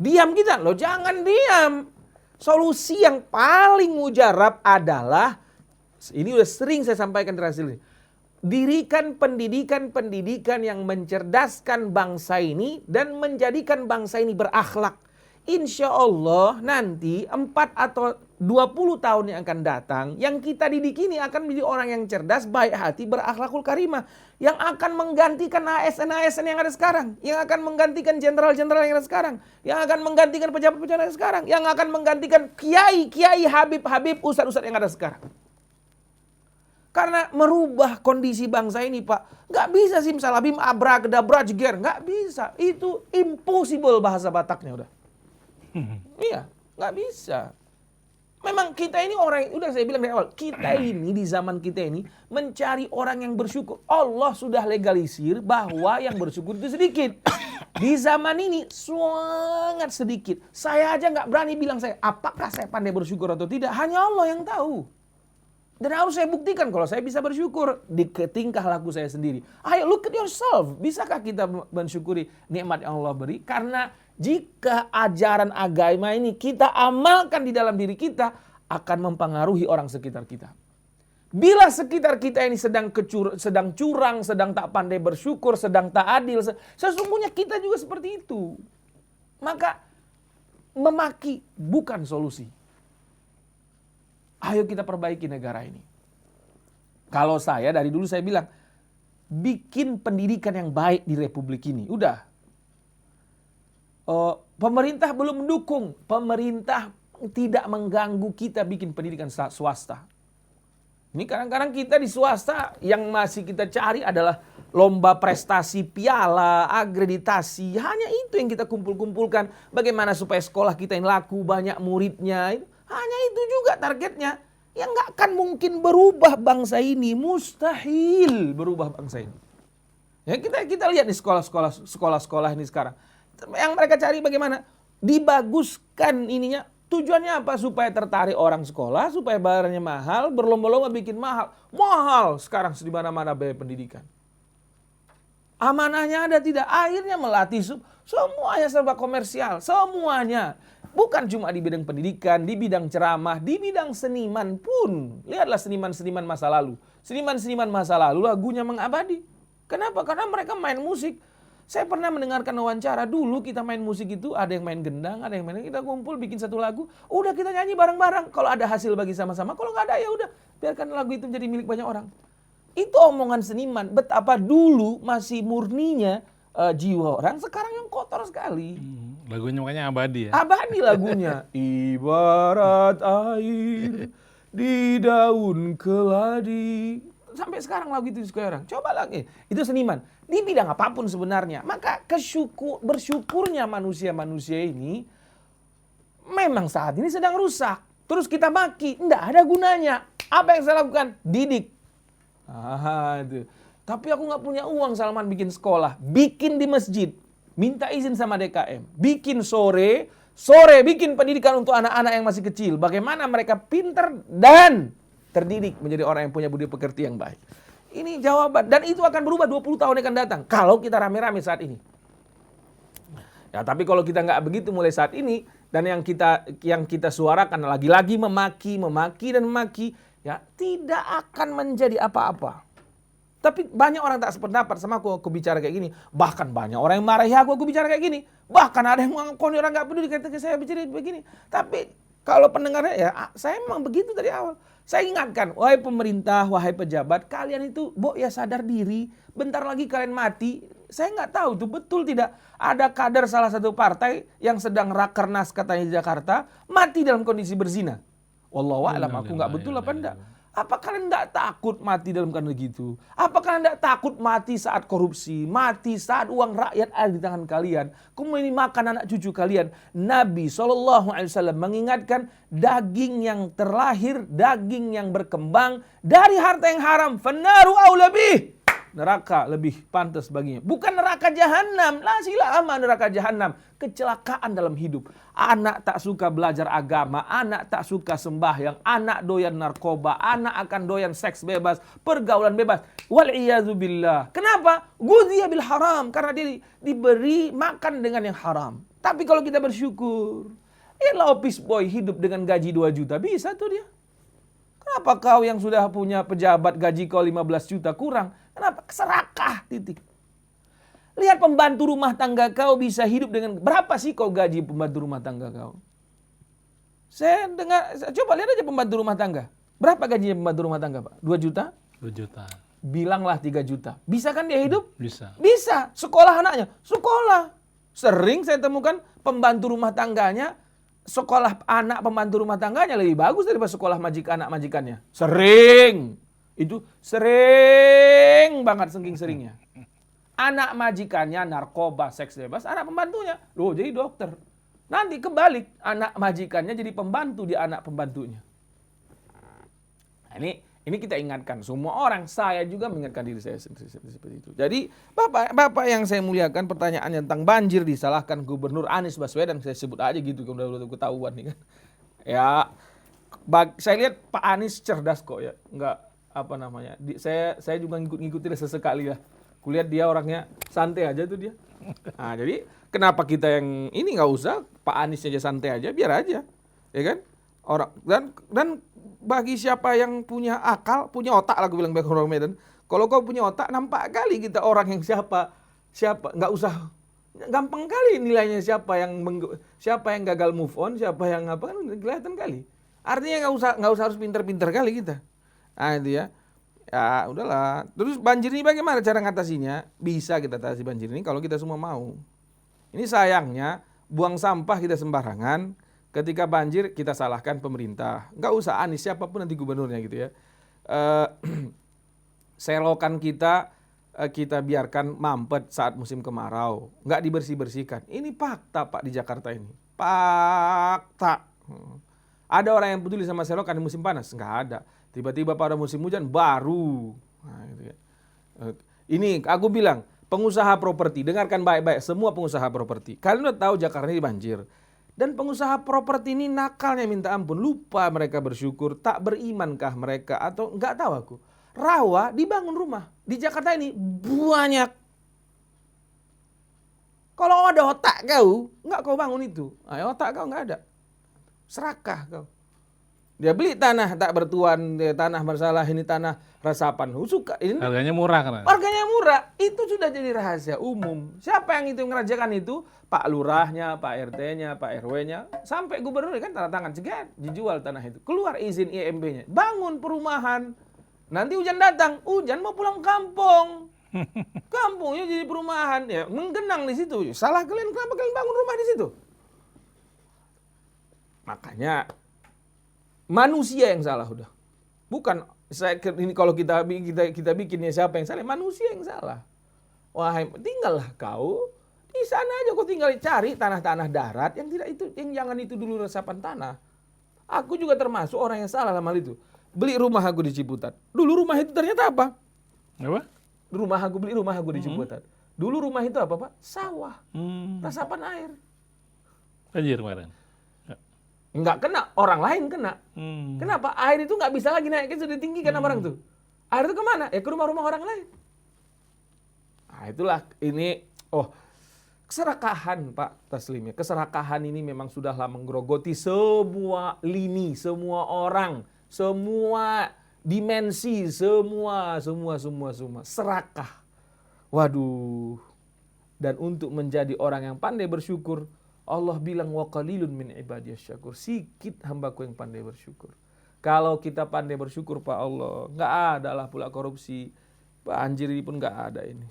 Diam kita, loh jangan diam. Solusi yang paling mujarab adalah, ini udah sering saya sampaikan terakhir ini, dirikan pendidikan yang mencerdaskan bangsa ini dan menjadikan bangsa ini berakhlak. Insya Allah nanti 4 atau 20 tahun yang akan datang, yang kita didik ini akan menjadi orang yang cerdas, baik hati, berakhlakul karimah. Yang akan menggantikan ASN yang ada sekarang. Yang akan menggantikan jenderal-jenderal yang ada sekarang. Yang akan menggantikan pejabat-pejabat yang ada sekarang. Yang akan menggantikan kiai, habib, ustadz-ustadz yang ada sekarang. Karena merubah kondisi bangsa ini Pak. Nggak bisa simsalabim, abrakadabra, jeger. Nggak bisa. Itu impossible bahasa Bataknya udah. Iya, nggak bisa. Memang kita ini orang, udah saya bilang dari awal, kita ini di zaman kita ini mencari orang yang bersyukur. Allah sudah legalisir bahwa yang bersyukur itu sedikit. Di zaman ini sangat sedikit. Saya aja nggak berani bilang apakah saya pandai bersyukur atau tidak. Hanya Allah yang tahu. Dan harus saya buktikan kalau saya bisa bersyukur di tingkah laku saya sendiri. Ayo look at yourself. Bisakah kita mensyukuri nikmat yang Allah beri? Karena jika ajaran agama ini kita amalkan di dalam diri kita, akan mempengaruhi orang sekitar kita. Bila sekitar kita ini sedang curang, sedang tak pandai bersyukur, sedang tak adil, sesungguhnya kita juga seperti itu. Maka memaki bukan solusi. Ayo kita perbaiki negara ini. Kalau saya dari dulu saya bilang, bikin pendidikan yang baik di Republik ini. Udah. pemerintah belum mendukung, pemerintah tidak mengganggu kita bikin pendidikan swasta. Ini kadang-kadang kita di swasta yang masih kita cari adalah lomba prestasi, piala, akreditasi. Hanya itu yang kita kumpul-kumpulkan. Bagaimana supaya sekolah kita ini laku, banyak muridnya. Hanya itu juga targetnya. Yang nggak akan mungkin berubah bangsa ini. Mustahil berubah bangsa ini. Ya, kita lihat nih sekolah-sekolah ini sekarang. Yang mereka cari bagaimana? Dibaguskan ininya. Tujuannya apa? Supaya tertarik orang sekolah, supaya bayarnya mahal, berlomba-lomba bikin mahal. Mahal sekarang di mana-mana biaya pendidikan. Amanahnya ada tidak? Akhirnya melatih semuanya serba komersial, semuanya. Bukan cuma di bidang pendidikan, di bidang ceramah, di bidang seniman pun. Lihatlah seniman-seniman masa lalu. Seniman-seniman masa lalu lagunya mengabadi. Kenapa? Karena mereka main musik. Saya pernah mendengarkan wawancara, dulu kita main musik itu ada yang main gendang, ada yang main, kita kumpul bikin satu lagu, udah kita nyanyi bareng-bareng. Kalau ada hasil bagi sama-sama, kalau nggak ada ya udah biarkan lagu itu menjadi milik banyak orang. Itu omongan seniman, betapa dulu masih murninya jiwa orang, sekarang yang kotor sekali. Lagunya makanya abadi ya. Abadi lagunya. Ibarat air di daun keladi. Sampai sekarang lagu itu disukai orang. Coba lagi. Itu seniman. Di bidang apapun sebenarnya. Maka bersyukurnya manusia-manusia ini memang saat ini sedang rusak. Terus kita maki. Tidak ada gunanya. Apa yang saya lakukan? Didik. Itu. Tapi aku nggak punya uang, Salman, bikin sekolah. Bikin di masjid. Minta izin sama DKM. Bikin sore bikin pendidikan untuk anak-anak yang masih kecil. Bagaimana mereka pintar dan terdidik menjadi orang yang punya budi pekerti yang baik. Ini jawaban. Dan itu akan berubah 20 tahun yang akan datang. Kalau kita rame-rame saat ini. Ya, tapi kalau kita nggak begitu mulai saat ini. Dan yang kita suarakan lagi-lagi memaki, ya tidak akan menjadi apa-apa. Tapi banyak orang tak sependapat sama aku bicara kayak gini. Bahkan banyak orang yang marahi aku bicara kayak gini. Bahkan ada yang mengaku orang nggak peduli ketika saya bicara begini. Tapi kalau pendengarnya ya saya memang begitu dari awal. Saya ingatkan, wahai pemerintah, wahai pejabat, kalian itu ya sadar diri. Bentar lagi kalian mati. Saya nggak tahu itu betul tidak. Ada kader salah satu partai yang sedang rakernas katanya di Jakarta mati dalam kondisi berzina. Wallahu a'lam, aku nggak betul apa enggak. Apa kalian tidak takut mati dalam keadaan begitu? Apa kalian tidak takut mati saat korupsi? Mati saat uang rakyat ada di tangan kalian? Kemudian makan anak cucu kalian? Nabi SAW mengingatkan daging yang terlahir, daging yang berkembang dari harta yang haram. Fannaru aula bih. Neraka lebih pantas baginya. Bukan neraka jahanam. La sila ama neraka jahanam. Kecelakaan dalam hidup. Anak tak suka belajar agama. Anak tak suka sembahyang. Anak doyan narkoba. Anak akan doyan seks bebas. Pergaulan bebas. Wal'iyazubillah. Kenapa? Gudhiya bil haram. Karena dia diberi makan dengan yang haram. Tapi kalau kita bersyukur. Lihatlah office boy hidup dengan gaji 2 juta. Bisa tuh dia. Kenapa kau yang sudah punya pejabat gaji kau 15 juta kurang? Kenapa? Serakah, titik. Lihat pembantu rumah tangga kau bisa hidup dengan... Berapa sih kau gaji pembantu rumah tangga kau? Saya dengar, coba lihat aja pembantu rumah tangga. Berapa gajinya pembantu rumah tangga, Pak? 2 juta? 2 juta. Bilanglah 3 juta. Bisa kan dia hidup? Bisa. Bisa. Sekolah anaknya? Sekolah. Sering saya temukan pembantu rumah tangganya, sekolah anak pembantu rumah tangganya lebih bagus daripada sekolah anak majikannya. Sering. Itu sering banget sering-seringnya. Anak majikannya narkoba, seks bebas, anak pembantunya. Loh, jadi dokter. Nanti kebalik, anak majikannya jadi pembantu di anak pembantunya. Nah, ini kita ingatkan semua orang. Saya juga mengingatkan diri saya seperti itu. Jadi, Bapak yang saya muliakan, pertanyaannya tentang banjir disalahkan Gubernur Anies Baswedan, saya sebut aja gitu, udah ketahuan nih kan. Ya, saya lihat Pak Anies cerdas kok ya, enggak saya juga ngikutin sesekali ya. Kulihat dia orangnya santai aja tuh dia. Nah, jadi kenapa kita yang ini nggak usah, Pak Anies aja santai aja, biar aja, ya kan? Dan bagi siapa yang punya akal, punya otak lah, gue bilang baik orang Medan. Kalau kau punya otak, nampak kali kita orang yang siapa nggak usah, gampang kali nilainya siapa yang gagal move on, siapa yang apa kan kelihatan kali. Artinya nggak usah harus pinter-pinter kali kita. Nah itu ya. Ya udahlah. Terus banjir ini bagaimana cara ngatasinya? Bisa kita atasi banjir ini kalau kita semua mau. Ini sayangnya buang sampah kita sembarangan, ketika banjir kita salahkan pemerintah. Nggak usah Anies, siapapun nanti gubernurnya gitu ya. Selokan kita biarkan mampet saat musim kemarau, nggak dibersih-bersihkan. Ini fakta Pak di Jakarta ini, fakta. Ada orang yang peduli sama selokan di musim panas? Nggak ada. Tiba-tiba pada musim hujan baru. Nah, gitu ya. Ini aku bilang, pengusaha properti, dengarkan baik-baik, semua pengusaha properti. Kalian udah tahu Jakarta ini banjir. Dan pengusaha properti ini nakalnya minta ampun, lupa mereka bersyukur, tak berimankah mereka, atau nggak tahu aku. Rawa dibangun rumah. Di Jakarta ini banyak. Kalau ada otak kau, nggak kau bangun itu. Otak kau nggak ada. Serakah kau. Dia beli tanah tak bertuan, tanah bersalah, ini tanah resapan. Suka. Ini Harganya murah kan? harganya murah. Itu sudah jadi rahasia umum. Siapa yang itu ngerjakan itu? Pak lurahnya, Pak RT-nya, Pak RW-nya, sampai gubernur kan tanda tangan cegat, dijual tanah itu. Keluar izin IMB-nya. Bangun perumahan. Nanti hujan datang, hujan mau pulang kampung. Kampungnya jadi perumahan, ya menggenang di situ. Salah kalian, kenapa kalian bangun rumah di situ? Makanya manusia yang salah udah. Bukan ini kalau kita bikinnya siapa yang salah? Manusia yang salah. Wahai, tinggallah kau di sana aja, kau tinggal cari tanah-tanah darat yang tidak itu, yang jangan itu dulu resapan tanah. Aku juga termasuk orang yang salah dalam hal itu. Beli rumah aku di Ciputat. Dulu rumah itu ternyata apa? Apa? Beli rumah aku di Ciputat. Dulu rumah itu apa, Pak? Sawah. Resapan air. Banjir kemarin. Enggak kena, orang lain kena. Kenapa? Air itu nggak bisa lagi naik, sudah ditinggikan sama orang tuh. Air itu kemana? Ya ke rumah-rumah orang lain. Nah itulah ini, keserakahan Pak Taslim ya. Keserakahan ini memang sudahlah menggerogoti semua lini, semua orang, semua dimensi, semua. Serakah. Waduh. Dan untuk menjadi orang yang pandai bersyukur, Allah bilang wa qalilun min ibadiyas syakur. Sikit hambaku yang pandai bersyukur. Kalau kita pandai bersyukur Pak Allah, nggak ada lah pula korupsi. Banjir ini pun nggak ada ini.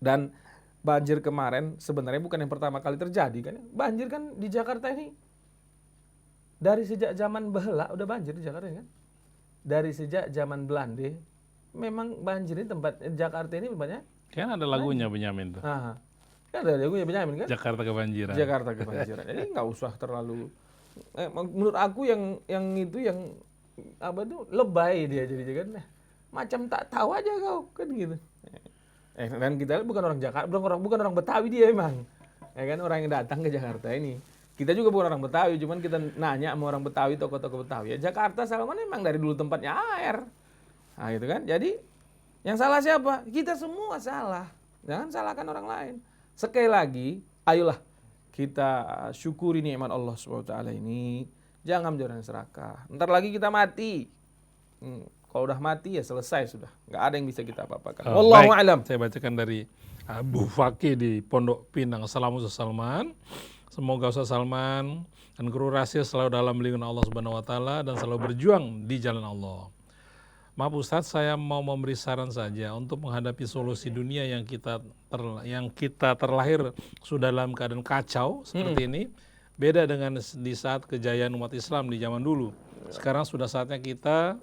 Dan banjir kemarin sebenarnya bukan yang pertama kali terjadi kan. Banjir kan di Jakarta ini dari sejak zaman Bahela udah banjir di Jakarta ini kan. Dari sejak zaman Belanda memang banjir ini Jakarta ini banyak. Kan ada lagunya Benyamin tuh. Kan ada lagunya Benyamin kan? Jakarta kebanjiran. Jakarta kebanjiran. Jadi nggak usah terlalu. Menurut aku yang apa tuh lebay dia jadi kan. Macam tak tahu aja kau kan gitu. Dan kita bukan orang Jakarta, bukan orang Betawi dia emang. Ya kan orang yang datang ke Jakarta ini. Kita juga bukan orang Betawi, cuman kita nanya sama orang Betawi, tokoh-tokoh Betawi. Ya Jakarta Salman memang dari dulu tempatnya air. Nah gitu kan. Jadi yang salah siapa? Kita semua salah. Jangan salahkan orang lain. Sekali lagi, ayolah kita syukuri nikmat Allah SWT ini. Jangan menjadi orang serakah. Ntar lagi kita mati. Kalau udah mati ya selesai sudah. Nggak ada yang bisa kita apa-apakan. Wallahu a'lam. Saya bacakan dari Abu Fakih di Pondok Pinang. Assalamualaikum Ustaz Salman. Semoga Ustaz Salman dan kru Rahasia selalu dalam lindungan Allah Subhanahu wa taala dan selalu berjuang di jalan Allah. Maaf Ustadz, saya mau memberi saran saja untuk menghadapi solusi dunia yang kita terlahir sudah dalam keadaan kacau seperti ini. Beda dengan di saat kejayaan umat Islam di zaman dulu. Sekarang sudah saatnya kita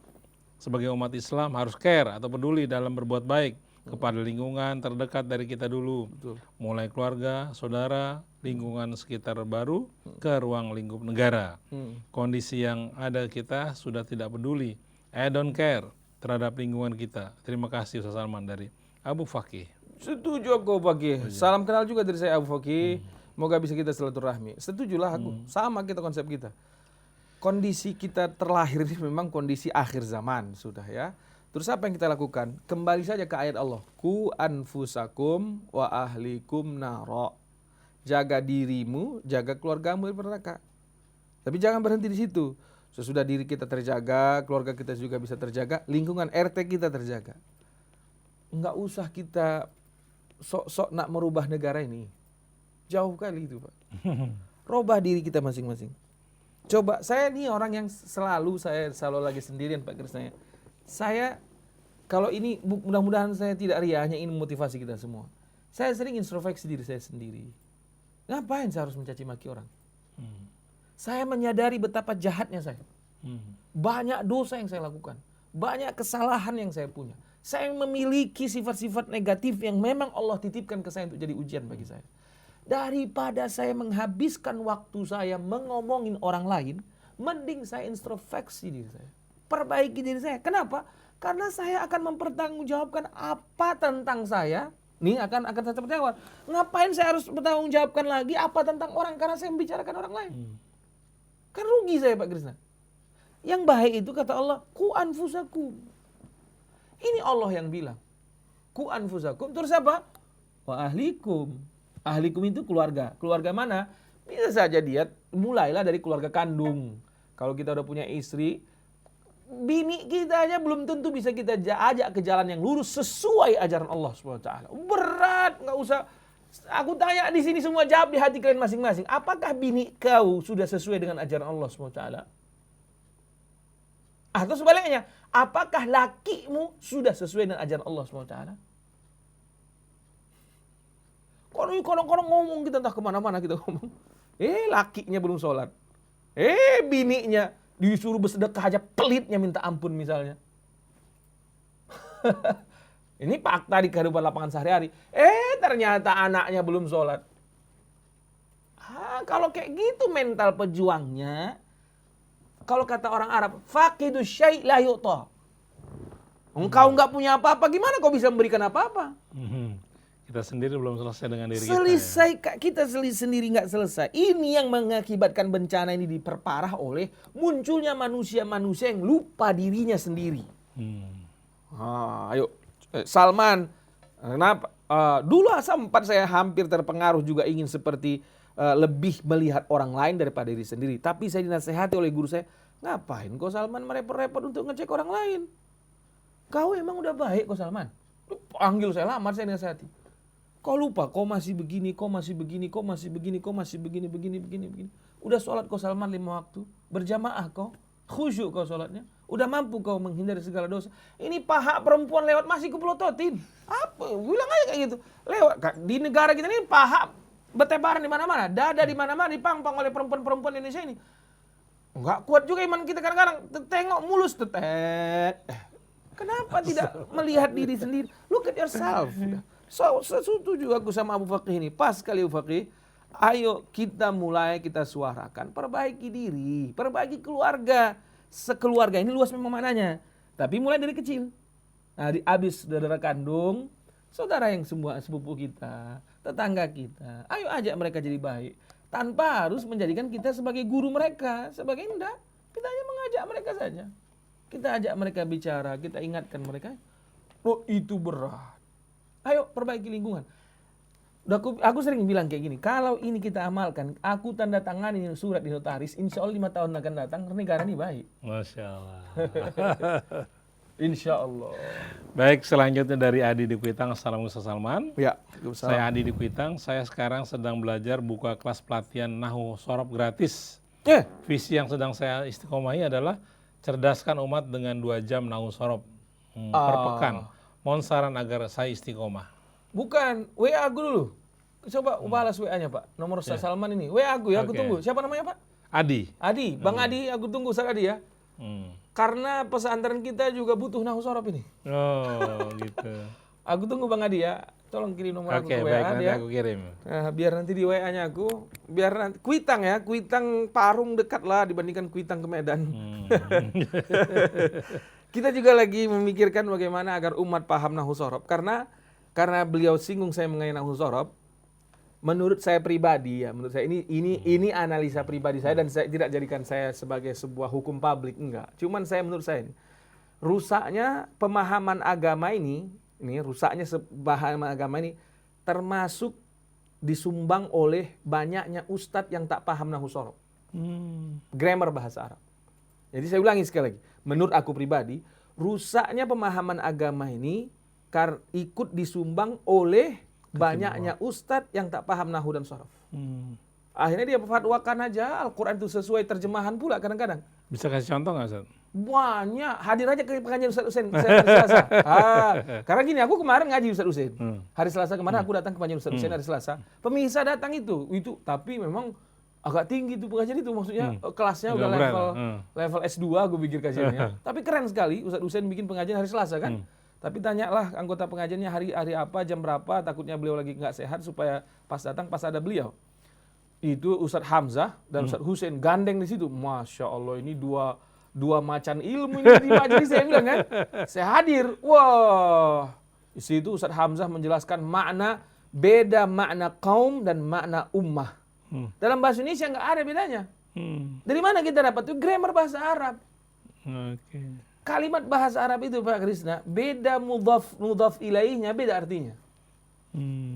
sebagai umat Islam harus care atau peduli dalam berbuat baik kepada lingkungan terdekat dari kita dulu. Mulai keluarga, saudara, lingkungan sekitar baru ke ruang lingkup negara. Kondisi yang ada kita sudah tidak peduli. I don't care terhadap lingkungan kita. Terima kasih Ustaz Salman dari Abu Fakih. Setuju aku Fakih. Salam kenal juga dari saya Abu Fakih. Moga bisa kita silaturahmi. Setujulah aku. Sama kita konsep kita. Kondisi kita terlahir ini memang kondisi akhir zaman sudah ya. Terus apa yang kita lakukan? Kembali saja ke ayat Allah. Ku anfusakum wa ahlikum naro. Jaga dirimu, jaga keluargamu dari neraka. Tapi jangan berhenti di situ. Sesudah diri kita terjaga, keluarga kita juga bisa terjaga, lingkungan RT kita terjaga. Enggak usah kita sok-sok nak merubah negara ini. Jauh kali itu Pak. Robah diri kita masing-masing. Coba, saya nih orang yang selalu lagi sendirian Pak Krisna. Saya, kalau ini mudah-mudahan saya tidak ria, hanya ingin memotivasi kita semua. Saya sering introspeksi diri saya sendiri. Ngapain saya harus mencaci maki orang? Saya menyadari betapa jahatnya saya. Banyak dosa yang saya lakukan. Banyak kesalahan yang saya punya. Saya memiliki sifat-sifat negatif yang memang Allah titipkan ke saya untuk jadi ujian bagi saya. Daripada saya menghabiskan waktu saya mengomongin orang lain, mending saya introspeksi diri saya. Perbaiki diri saya. Kenapa? Karena saya akan mempertanggungjawabkan apa tentang saya. Nih akan saya pertanggungjawabkan. Ngapain saya harus bertanggungjawabkan lagi apa tentang orang karena saya membicarakan orang lain. Kan rugi saya Pak Krisna. Yang baik itu kata Allah, ku anfusakum. Ini Allah yang bilang. Ku anfusakum. Terus apa? Wa ahlikum. Ahlikum itu keluarga. Keluarga mana? Bisa saja dia mulailah dari keluarga kandung. Kalau kita udah punya istri, bini kita aja belum tentu bisa kita ajak ke jalan yang lurus sesuai ajaran Allah SWT. Berat, nggak usah. Aku tanya di sini semua jawab di hati kalian masing-masing. Apakah bini kau sudah sesuai dengan ajaran Allah SWT? Atau sebaliknya, apakah lakimu sudah sesuai dengan ajaran Allah SWT? Kadang-kadang ngomong kita entah kemana-mana kita ngomong. Lakinya belum sholat. Bininya disuruh bersedekah aja pelitnya minta ampun misalnya. Ini fakta di kehidupan lapangan sehari-hari. Ternyata anaknya belum sholat. Kalau kayak gitu mental pejuangnya, kalau kata orang Arab, faqidu syai' la yu'ta. Engkau nggak punya apa-apa, gimana kau bisa memberikan apa-apa? Kita sendiri belum selesai dengan diri Kita sendiri nggak selesai. Ini yang mengakibatkan bencana ini diperparah oleh munculnya manusia-manusia yang lupa dirinya sendiri. Ayo, Salman, kenapa? Dulu sempat saya hampir terpengaruh juga ingin seperti lebih melihat orang lain daripada diri sendiri. Tapi saya dinasehati oleh guru saya, ngapain kau Salman merepot-repot untuk ngecek orang lain? Kau emang udah baik kau Salman. Panggil saya lamar, saya dinasehati. Kau lupa, kau masih begini, kau masih begini, kau masih begini, kau masih begini. Udah sholat kau Salman 5 waktu, berjamaah kau, khusyuk kau sholatnya. Udah mampu kau menghindari segala dosa. Ini paha perempuan lewat masih kupelototin. Apa? Bilang aja kayak gitu. Lewat di negara kita ini paha bertebaran di mana-mana, dada di mana-mana dipang-pang oleh perempuan-perempuan Indonesia ini. Enggak kuat juga iman kita kadang-kadang. Tengok mulus tetet. Kenapa tidak melihat diri sendiri? Look at yourself. So, setuju aku sama Abu Faqih ini. Pas sekali Abu Faqih. Ayo kita mulai kita suarakan. Perbaiki diri. Perbaiki keluarga. Sekeluarga ini luas memang maknanya. Tapi mulai dari kecil. Nah, habis saudara kandung, saudara yang semua sepupu kita, tetangga kita. Ayo ajak mereka jadi baik. Tanpa harus menjadikan kita sebagai guru mereka. Sebagai enggak. Kita hanya mengajak mereka saja. Kita ajak mereka bicara. Kita ingatkan mereka. Oh itu berat. Ayo perbaiki lingkungan. Aku sering bilang kayak gini. Kalau ini kita amalkan. Aku tanda tangani surat di notaris. Insya Allah 5 tahun akan datang. Negara ini baik. Masya Allah. Insya Allah. Baik, selanjutnya dari Adi di Kuitang. Assalamualaikum Salman. Ya. Saya Adi di Kuitang. Saya sekarang sedang belajar buka kelas pelatihan Nahwu Shorof gratis. Visi yang sedang saya istiqomahi adalah cerdaskan umat dengan 2 jam Nahwu Shorof per pekan. Mohon saran agar saya istiqomah. Bukan, WA aku dulu. Coba balas WA-nya Pak. Nomor Salman ini. WA aku ya, aku tunggu. Siapa namanya Pak? Adi. Bang Adi, aku tunggu Ustaz Adi ya. Karena pesantren kita juga butuh Nahwu Shorof ini. Oh gitu. Aku tunggu Bang Adi ya. Tolong kirim nomor aku ke WA baik, nanti ya. aku kirim. Nah, biar nanti di WA-nya aku, biar nanti Kuitang ya, Kuitang Parung dekat lah dibandingkan Kuitang ke Medan. Kita juga lagi memikirkan bagaimana agar umat paham Nahwu Shorof. Karena beliau singgung saya mengenai Nahwu Shorof. Menurut saya pribadi ya, menurut saya ini analisa pribadi saya dan saya tidak jadikan saya sebagai sebuah hukum publik, enggak. Cuman menurut saya ini, rusaknya pemahaman agama ini rusaknya pemahaman agama ini termasuk disumbang oleh banyaknya ustadz yang tak paham Nahwu Shorof. Grammar bahasa Arab. Jadi saya ulangi sekali lagi. Menurut aku pribadi, rusaknya pemahaman agama ini ikut disumbang oleh banyaknya ustadz yang tak paham Nahwu dan Shorof. Akhirnya dia fatwakan aja Al-Quran itu sesuai terjemahan pula kadang-kadang. Bisa kasih contoh nggak Ustaz? Banyak. Hadir aja ke pengajian Ustaz Husain hari Selasa. Karena gini, aku kemarin ngaji Ustaz Husain. Hari Selasa kemarin aku datang ke pengajian Ustaz Husain hari Selasa. Pemirsa datang itu tapi memang agak tinggi itu pengajian itu, maksudnya kelasnya udah level S2 gue pikir kajiannya. Tapi keren sekali Ustaz Husain bikin pengajian hari Selasa kan. Tapi tanyalah anggota pengajiannya hari apa, jam berapa, takutnya beliau lagi nggak sehat supaya pas datang pas ada beliau. Itu Ustaz Hamzah dan Ustaz Husain gandeng di situ. Masya Allah, ini dua macan ilmu ini di majelis, saya bilang kan. Saya hadir. Wah. Di situ Ustaz Hamzah menjelaskan beda makna kaum dan makna ummah. Dalam bahasa Indonesia nggak ada bedanya. Dari mana kita dapat itu? Grammar bahasa Arab. Kalimat bahasa Arab itu Pak Krisna, beda mudhaf ilaihnya, beda artinya.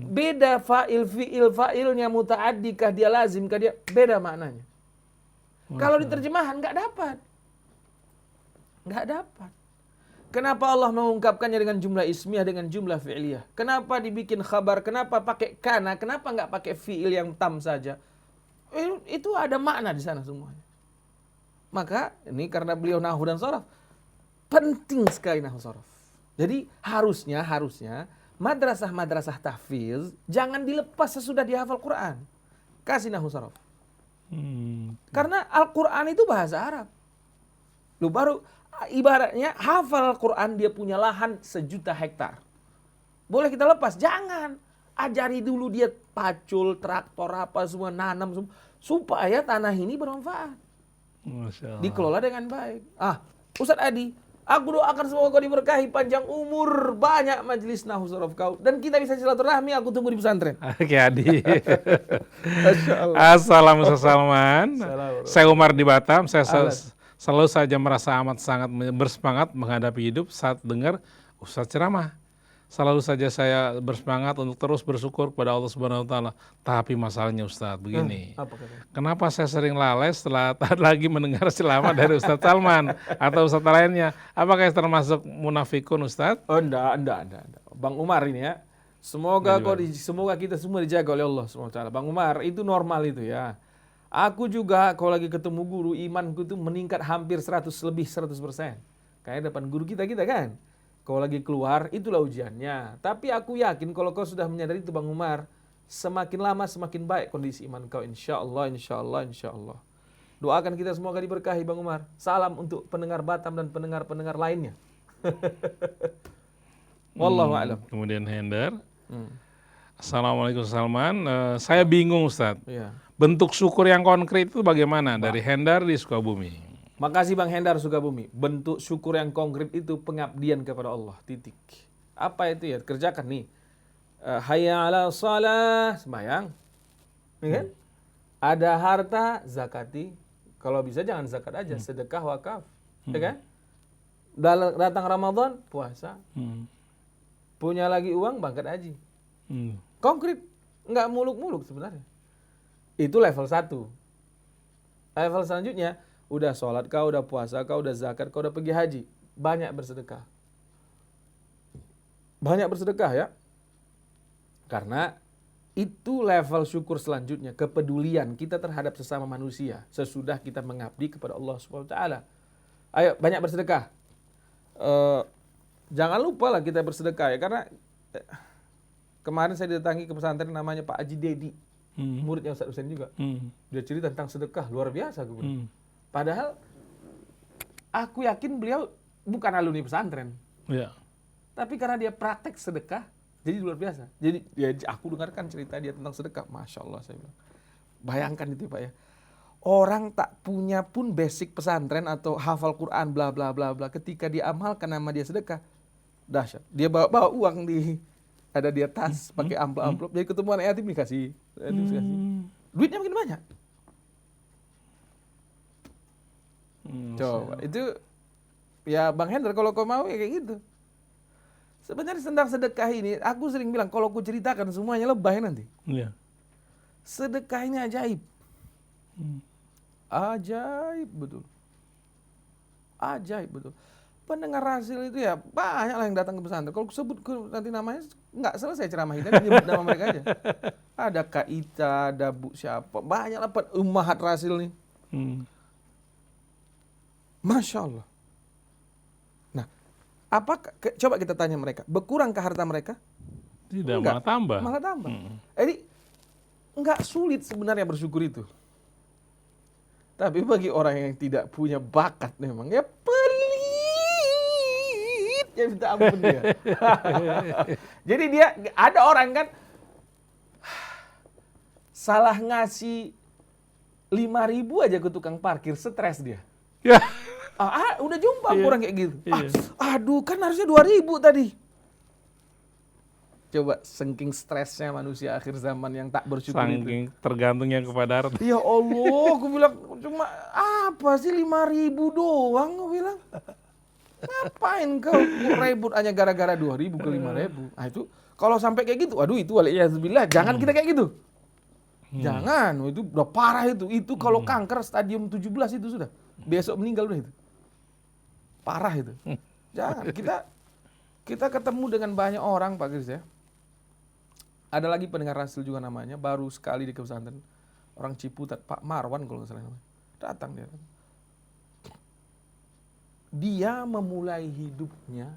Beda fa'ilnya muta'addikah dia lazimkah dia, beda maknanya. Kalau di terjemahan nggak dapat. Kenapa Allah mengungkapkannya dengan jumlah ismiyah, dengan jumlah fi'liyah? Kenapa dibikin khabar? Kenapa pakai kana? Kenapa nggak pakai fi'il yang tam saja? Itu ada makna di sana semuanya. Maka ini karena beliau nahwu dan sharaf, penting sekali nahwu sharaf. Jadi harusnya madrasah tahfiz jangan dilepas sesudah dihafal Quran. Kasih nahwu sharaf. Karena Al-Quran itu bahasa Arab. Lu baru ibaratnya hafal Al-Quran, dia punya lahan 1.000.000 hektar. Boleh kita lepas? Jangan. Ajari dulu dia pacul, traktor apa semua, nanam semua, supaya tanah ini bermanfaat. Dikelola dengan baik. Ustadz Adi, aku doakan semoga kau diberkahi panjang umur, banyak majelis nahwu sharaf kau, dan kita bisa silaturahmi. Aku tunggu di pesantren. Oke Adi. Assalamualaikum Salman. Saya Umar di Batam. Saya selalu saja merasa amat sangat bersemangat menghadapi hidup saat dengar Ustadz ceramah. Selalu saja saya bersemangat untuk terus bersyukur kepada Allah Subhanahu wa taala. Tapi masalahnya Ustadz begini. Kenapa saya sering lalai setelah tak lagi mendengar ceramah dari Ustadz Salman atau Ustadz lainnya? Apakah termasuk munafikun Ustadz? Oh, enggak. Bang Umar ini ya. Semoga kita semua dijaga oleh Allah Subhanahu wa taala. Bang Umar, itu normal itu ya. Aku juga kalau lagi ketemu guru, imanku itu meningkat hampir 100%. Kayak depan guru kita kan. Kalau lagi keluar, itulah ujiannya. Tapi aku yakin kalau kau sudah menyadari itu Bang Umar, semakin lama semakin baik kondisi iman kau. Insya Allah. Doakan kita semoga diberkahi Bang Umar. Salam untuk pendengar Batam dan pendengar-pendengar lainnya. Wallahu a'lam. Kemudian Hendar. Assalamualaikum Salman. Saya bingung Ustadz. Iya. Bentuk syukur yang konkret itu bagaimana? Dari Hendar di Sukabumi. Makasih Bang Hendar Sukabumi. Bentuk syukur yang konkret itu pengabdian kepada Allah. Titik. Apa itu ya? Kerjakan nih. Hayya ala shalah, sembahyang. Ya kan? Ada harta, zakati. Kalau bisa jangan zakat aja, sedekah, wakaf. Ya kan? Datang Ramadan, puasa. Punya lagi uang, berangkat haji. Konkret. Enggak muluk-muluk sebenarnya. Itu level 1. Level selanjutnya, udah sholat kau, udah puasa kau, udah zakat kau, udah pergi haji. Banyak bersedekah. Ya. Karena itu level syukur selanjutnya. Kepedulian kita terhadap sesama manusia. Sesudah kita mengabdi kepada Allah SWT. Ayo, banyak bersedekah. Jangan lupa lah kita bersedekah ya. Karena kemarin saya didatangi ke pesantren namanya Pak Haji Dedi. Muridnya Ustaz Husain juga. Dia cerita tentang sedekah. Luar biasa. Padahal aku yakin beliau bukan alumni pesantren. Ya. Tapi karena dia praktek sedekah, jadi luar biasa. Jadi ya, aku dengarkan cerita dia tentang sedekah. Masya Allah saya bilang. Bayangkan itu Pak ya. Orang tak punya pun basic pesantren atau hafal Quran bla bla bla bla. Ketika dia amalkan nama dia sedekah, dahsyat. Dia bawa uang ada dia tas pakai amplop. Jadi ketemu anak yatim dikasih. Duitnya makin banyak. Coba itu ya Bang Hendra kalau kau mau ya kayak gitu. Sebenarnya tentang sedekah ini aku sering bilang kalau aku ceritakan semuanya lebay nanti. Iya. Sedekah ini ajaib. Ajaib betul. Pendengar Rasil itu ya banyak lah yang datang ke pesantren. Kalau sebut nanti namanya nggak selesai ceramah kita nyebut nama mereka aja. Ada Kak Ita, ada Bu siapa, banyak lah Ummahat Rasil nih. Masya Allah. Coba kita tanya mereka, berkurangkah harta mereka? Tidak, Enggak, malah tambah. malah tambah. Jadi nggak sulit sebenarnya bersyukur itu. Tapi bagi orang yang tidak punya bakat memang ya pelit, ya minta ampun dia. Jadi dia ada orang kan salah ngasih 5.000 aja ke tukang parkir, stres dia. Ya. Udah jumpa orang kayak gitu. Iya. Aduh, kan harusnya 2.000 tadi. Coba saking stresnya manusia akhir zaman yang tak bersyukur itu. Saking tergantungnya kepada harta. Ya Allah, aku bilang cuma apa sih 5.000 doang, aku bilang. Ngapain kau ribut hanya gara-gara 2.000 ke 5.000? Nah itu kalau sampai kayak gitu, aduh itu waliyahzubillah, jangan kita kayak gitu. Jangan, itu udah parah itu. Itu kalau kanker stadium 17 itu sudah. Besok meninggal udah itu. Parah itu. Jangan, kita ketemu dengan banyak orang Pak Kris ya. Ada lagi pendengar Rasul juga namanya, baru sekali di pesantren. Orang Ciputat, Pak Marwan kalau nggak salah namanya. Datang dia. Dia memulai hidupnya,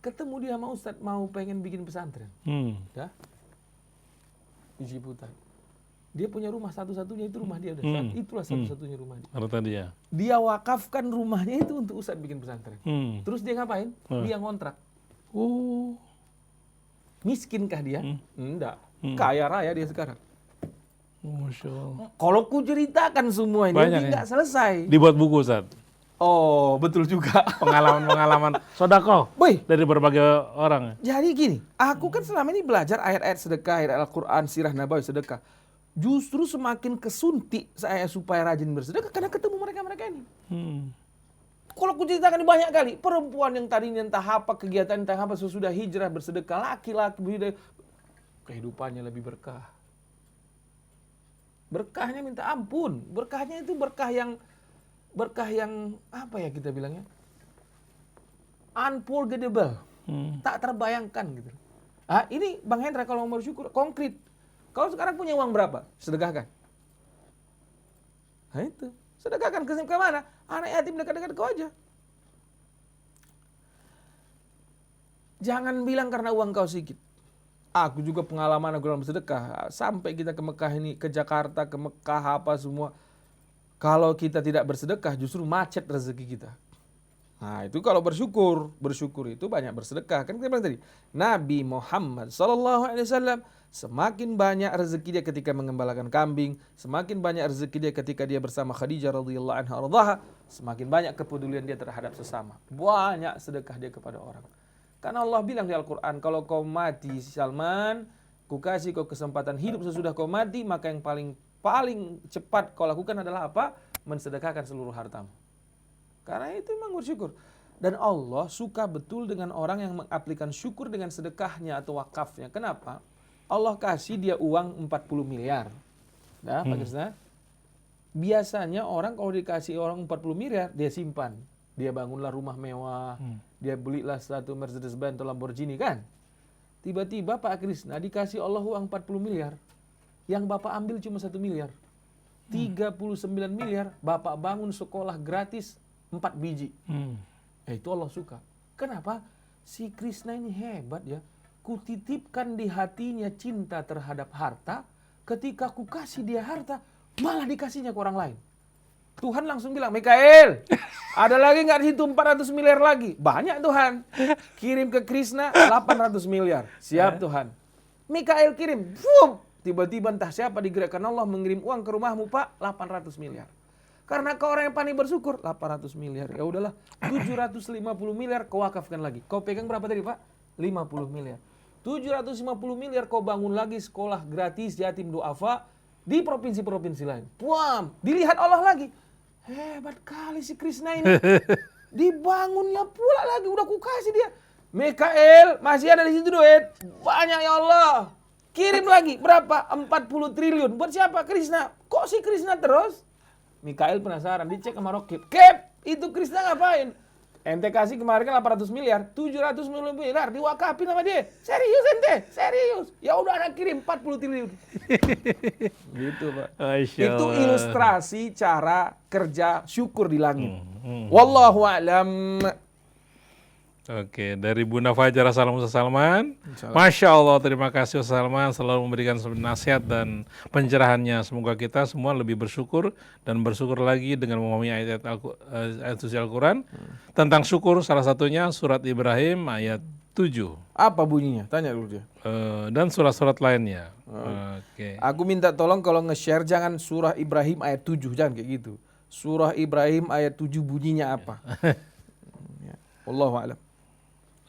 ketemu dia sama Ustadz, mau pengen bikin pesantren. Ya? Di Ciputat. Dia punya rumah satu-satunya, itu rumah dia. Itulah satu-satunya rumah dia. Harta dia. Dia wakafkan rumahnya itu untuk Ustadz bikin pesantren. Terus dia ngapain? Dia ngontrak. Miskinkah dia? Enggak. Kaya raya dia sekarang. Masya Allah. Kalau ku ceritakan semua ini, nggak selesai. Dibuat buku, Ustaz. Oh, betul juga. Pengalaman-pengalaman sodako dari berbagai orang. Jadi gini, aku kan selama ini belajar ayat-ayat sedekah, ayat Al-Quran, sirah nabawi sedekah. Justru semakin kesuntik saya supaya rajin bersedekah karena ketemu mereka-mereka ini. Kalau aku ceritakan banyak kali, perempuan yang tadinya entah apa kegiatan, entah apa sesudah hijrah bersedekah, laki-laki kehidupannya lebih berkah. Berkahnya minta ampun. Berkahnya itu berkah yang apa ya kita bilangnya? Unforgettable. Tak terbayangkan gitu. Ini Bang Hendra kalau mau bersyukur konkret. Kau sekarang punya uang berapa? Sedekahkan. Nah itu. Sedekahkan ke mana? Anak yatim dekat-dekat kau aja. Jangan bilang karena uang kau sedikit. Aku juga pengalaman aku dalam sedekah. Sampai kita ke Mekah ini, ke Jakarta, ke Mekah apa semua. Kalau kita tidak bersedekah justru macet rezeki kita. Nah itu kalau bersyukur itu banyak bersedekah. Kan kita bilang tadi, Nabi Muhammad SAW semakin banyak rezeki dia ketika mengembalakan kambing, semakin banyak rezeki dia ketika dia bersama Khadijah radhiyallahu anha radhaha, semakin banyak kepedulian dia terhadap sesama. Banyak sedekah dia kepada orang. Karena Allah bilang di Al-Quran, kalau kau mati Salman, ku kasih kau kesempatan hidup sesudah kau mati, maka yang paling cepat kau lakukan adalah apa? Mensedekahkan seluruh hartamu. Karena itu memang bersyukur. Dan Allah suka betul dengan orang yang mengaplikan syukur dengan sedekahnya atau wakafnya. Kenapa? Allah kasih dia uang 40 miliar. Nah, Pak Krisna, biasanya orang kalau dikasih orang 40 miliar, dia simpan. Dia bangunlah rumah mewah, dia belilah satu Mercedes-Benz atau Lamborghini kan. Tiba-tiba Pak Krisna dikasih Allah uang 40 miliar. Yang Bapak ambil cuma 1 miliar. 39 miliar, Bapak bangun sekolah gratis 4 biji. Itu Allah suka. Kenapa? Si Krisna ini hebat ya. Kutitipkan di hatinya cinta terhadap harta. Ketika ku kasih dia harta, malah dikasihnya ke orang lain. Tuhan langsung bilang, Mikael, ada lagi nggak di situ 400 miliar lagi? Banyak Tuhan. Kirim ke Krisna 800 miliar. Siap Tuhan. Mikael kirim. Tiba-tiba entah siapa digerakkan Allah mengirim uang ke rumahmu Pak, 800 miliar. Karena kau orang yang pandai bersyukur, 800 miliar. Ya udahlah, 750 miliar kau wakafkan lagi. Kau pegang berapa tadi Pak? 50 miliar. 750 miliar kau bangun lagi sekolah gratis yatim duafa di provinsi-provinsi lain. Puam, dilihat Allah lagi. Hebat kali si Krisna ini. Dibangunnya pula lagi, udah ku kasih dia. Mikael, masih ada di situ duit. Banyak ya Allah. Kirim lagi, berapa? 40 triliun. Buat siapa? Krisna. Kok si Krisna terus? Mikael penasaran, dicek sama Rokib. Kep, itu Krisna ngapain? Ente kasih kemarin kan 800 miliar, 750 miliar diwakafin sama dia. Serius ente? Serius. Ya udah anak kirim 40 triliun. Gitu Pak. Itu ilustrasi cara kerja syukur di langit. Wallahu a'lam. Oke, dari Bunda Fajar, Assalamualaikum Ustaz Salman. Salam. Masya Allah, terima kasih Ustaz Salman selalu memberikan nasihat dan pencerahannya. Semoga kita semua lebih bersyukur dan bersyukur lagi dengan memahami ayat suci Al-Quran. Tentang syukur, salah satunya surat Ibrahim ayat 7. Apa bunyinya? Tanya dulu dia. Dan surat-surat lainnya. Oke. Aku minta tolong kalau nge-share jangan surah Ibrahim ayat 7, jangan kayak gitu. Surah Ibrahim ayat 7 bunyinya apa? Ya. Wallahu a'lam.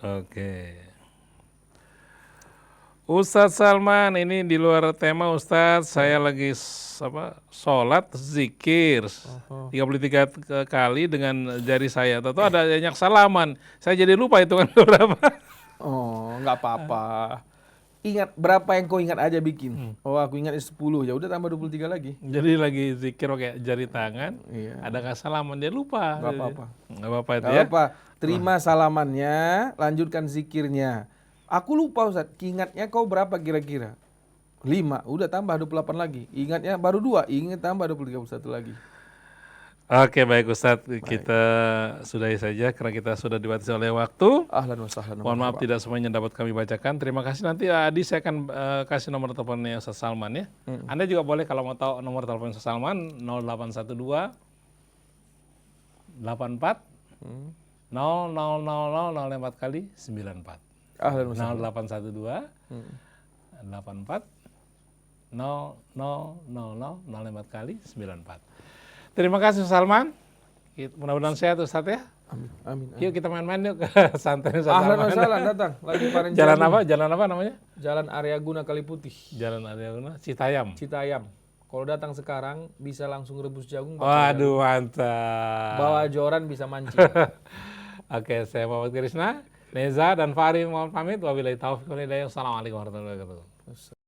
Oke. Ustadz Salman, ini di luar tema Ustadz, saya lagi sholat zikir 33 kali dengan jari saya. Tentu ada banyak salaman. Saya jadi lupa hitungan berapa. Oh, nggak apa-apa. Ingat berapa yang kau ingat aja bikin. Oh, aku ingat 10. Ya udah tambah 23 lagi. Jadi lagi zikir pakai jari tangan. Iya. Ada nggak salaman dia lupa. Nggak apa-apa. Nggak apa-apa itu Gak ya. apa, terima salamannya, lanjutkan zikirnya. Aku lupa Ustaz, ingatnya kau berapa kira-kira? 5, udah tambah 28 lagi. Ingatnya baru 2, ingat tambah 21 lagi. Oke, baik Ustadz, kita sudahi saja karena kita sudah dibatasi oleh waktu. Ahlan wa sahlan. Mohon maaf tidak semuanya dapat kami bacakan. Terima kasih. Nanti Adi saya akan kasih nomor teleponnya Ustaz Salman ya. Anda juga boleh kalau mau tahu nomor telepon Ustaz Salman 0812 84 0000 kali 94. Ahlan wa sahlan. 0812 84 0000 kali 94. Terima kasih Ustaz Salman. Mudah-mudahan sehat Ustaz ya. Amin. Amin. Yuk kita main-main yuk ke santri Ustaz Ahlan wa Salman. sahlan, datang. Lagi panen Jalan apa? Jalan apa namanya? Jalan Arya Guna Kali Putih, Jalan Ariaguna, Citayam. Citayam. Kalau datang sekarang bisa langsung rebus jagung. Waduh mantap. Bawa joran bisa mancing. Oke, saya Muhammad Krisna, Neza dan Fahri mohon pamit. Wabillahi taufiq wal hidayah. Assalamualaikum warahmatullahi wabarakatuh.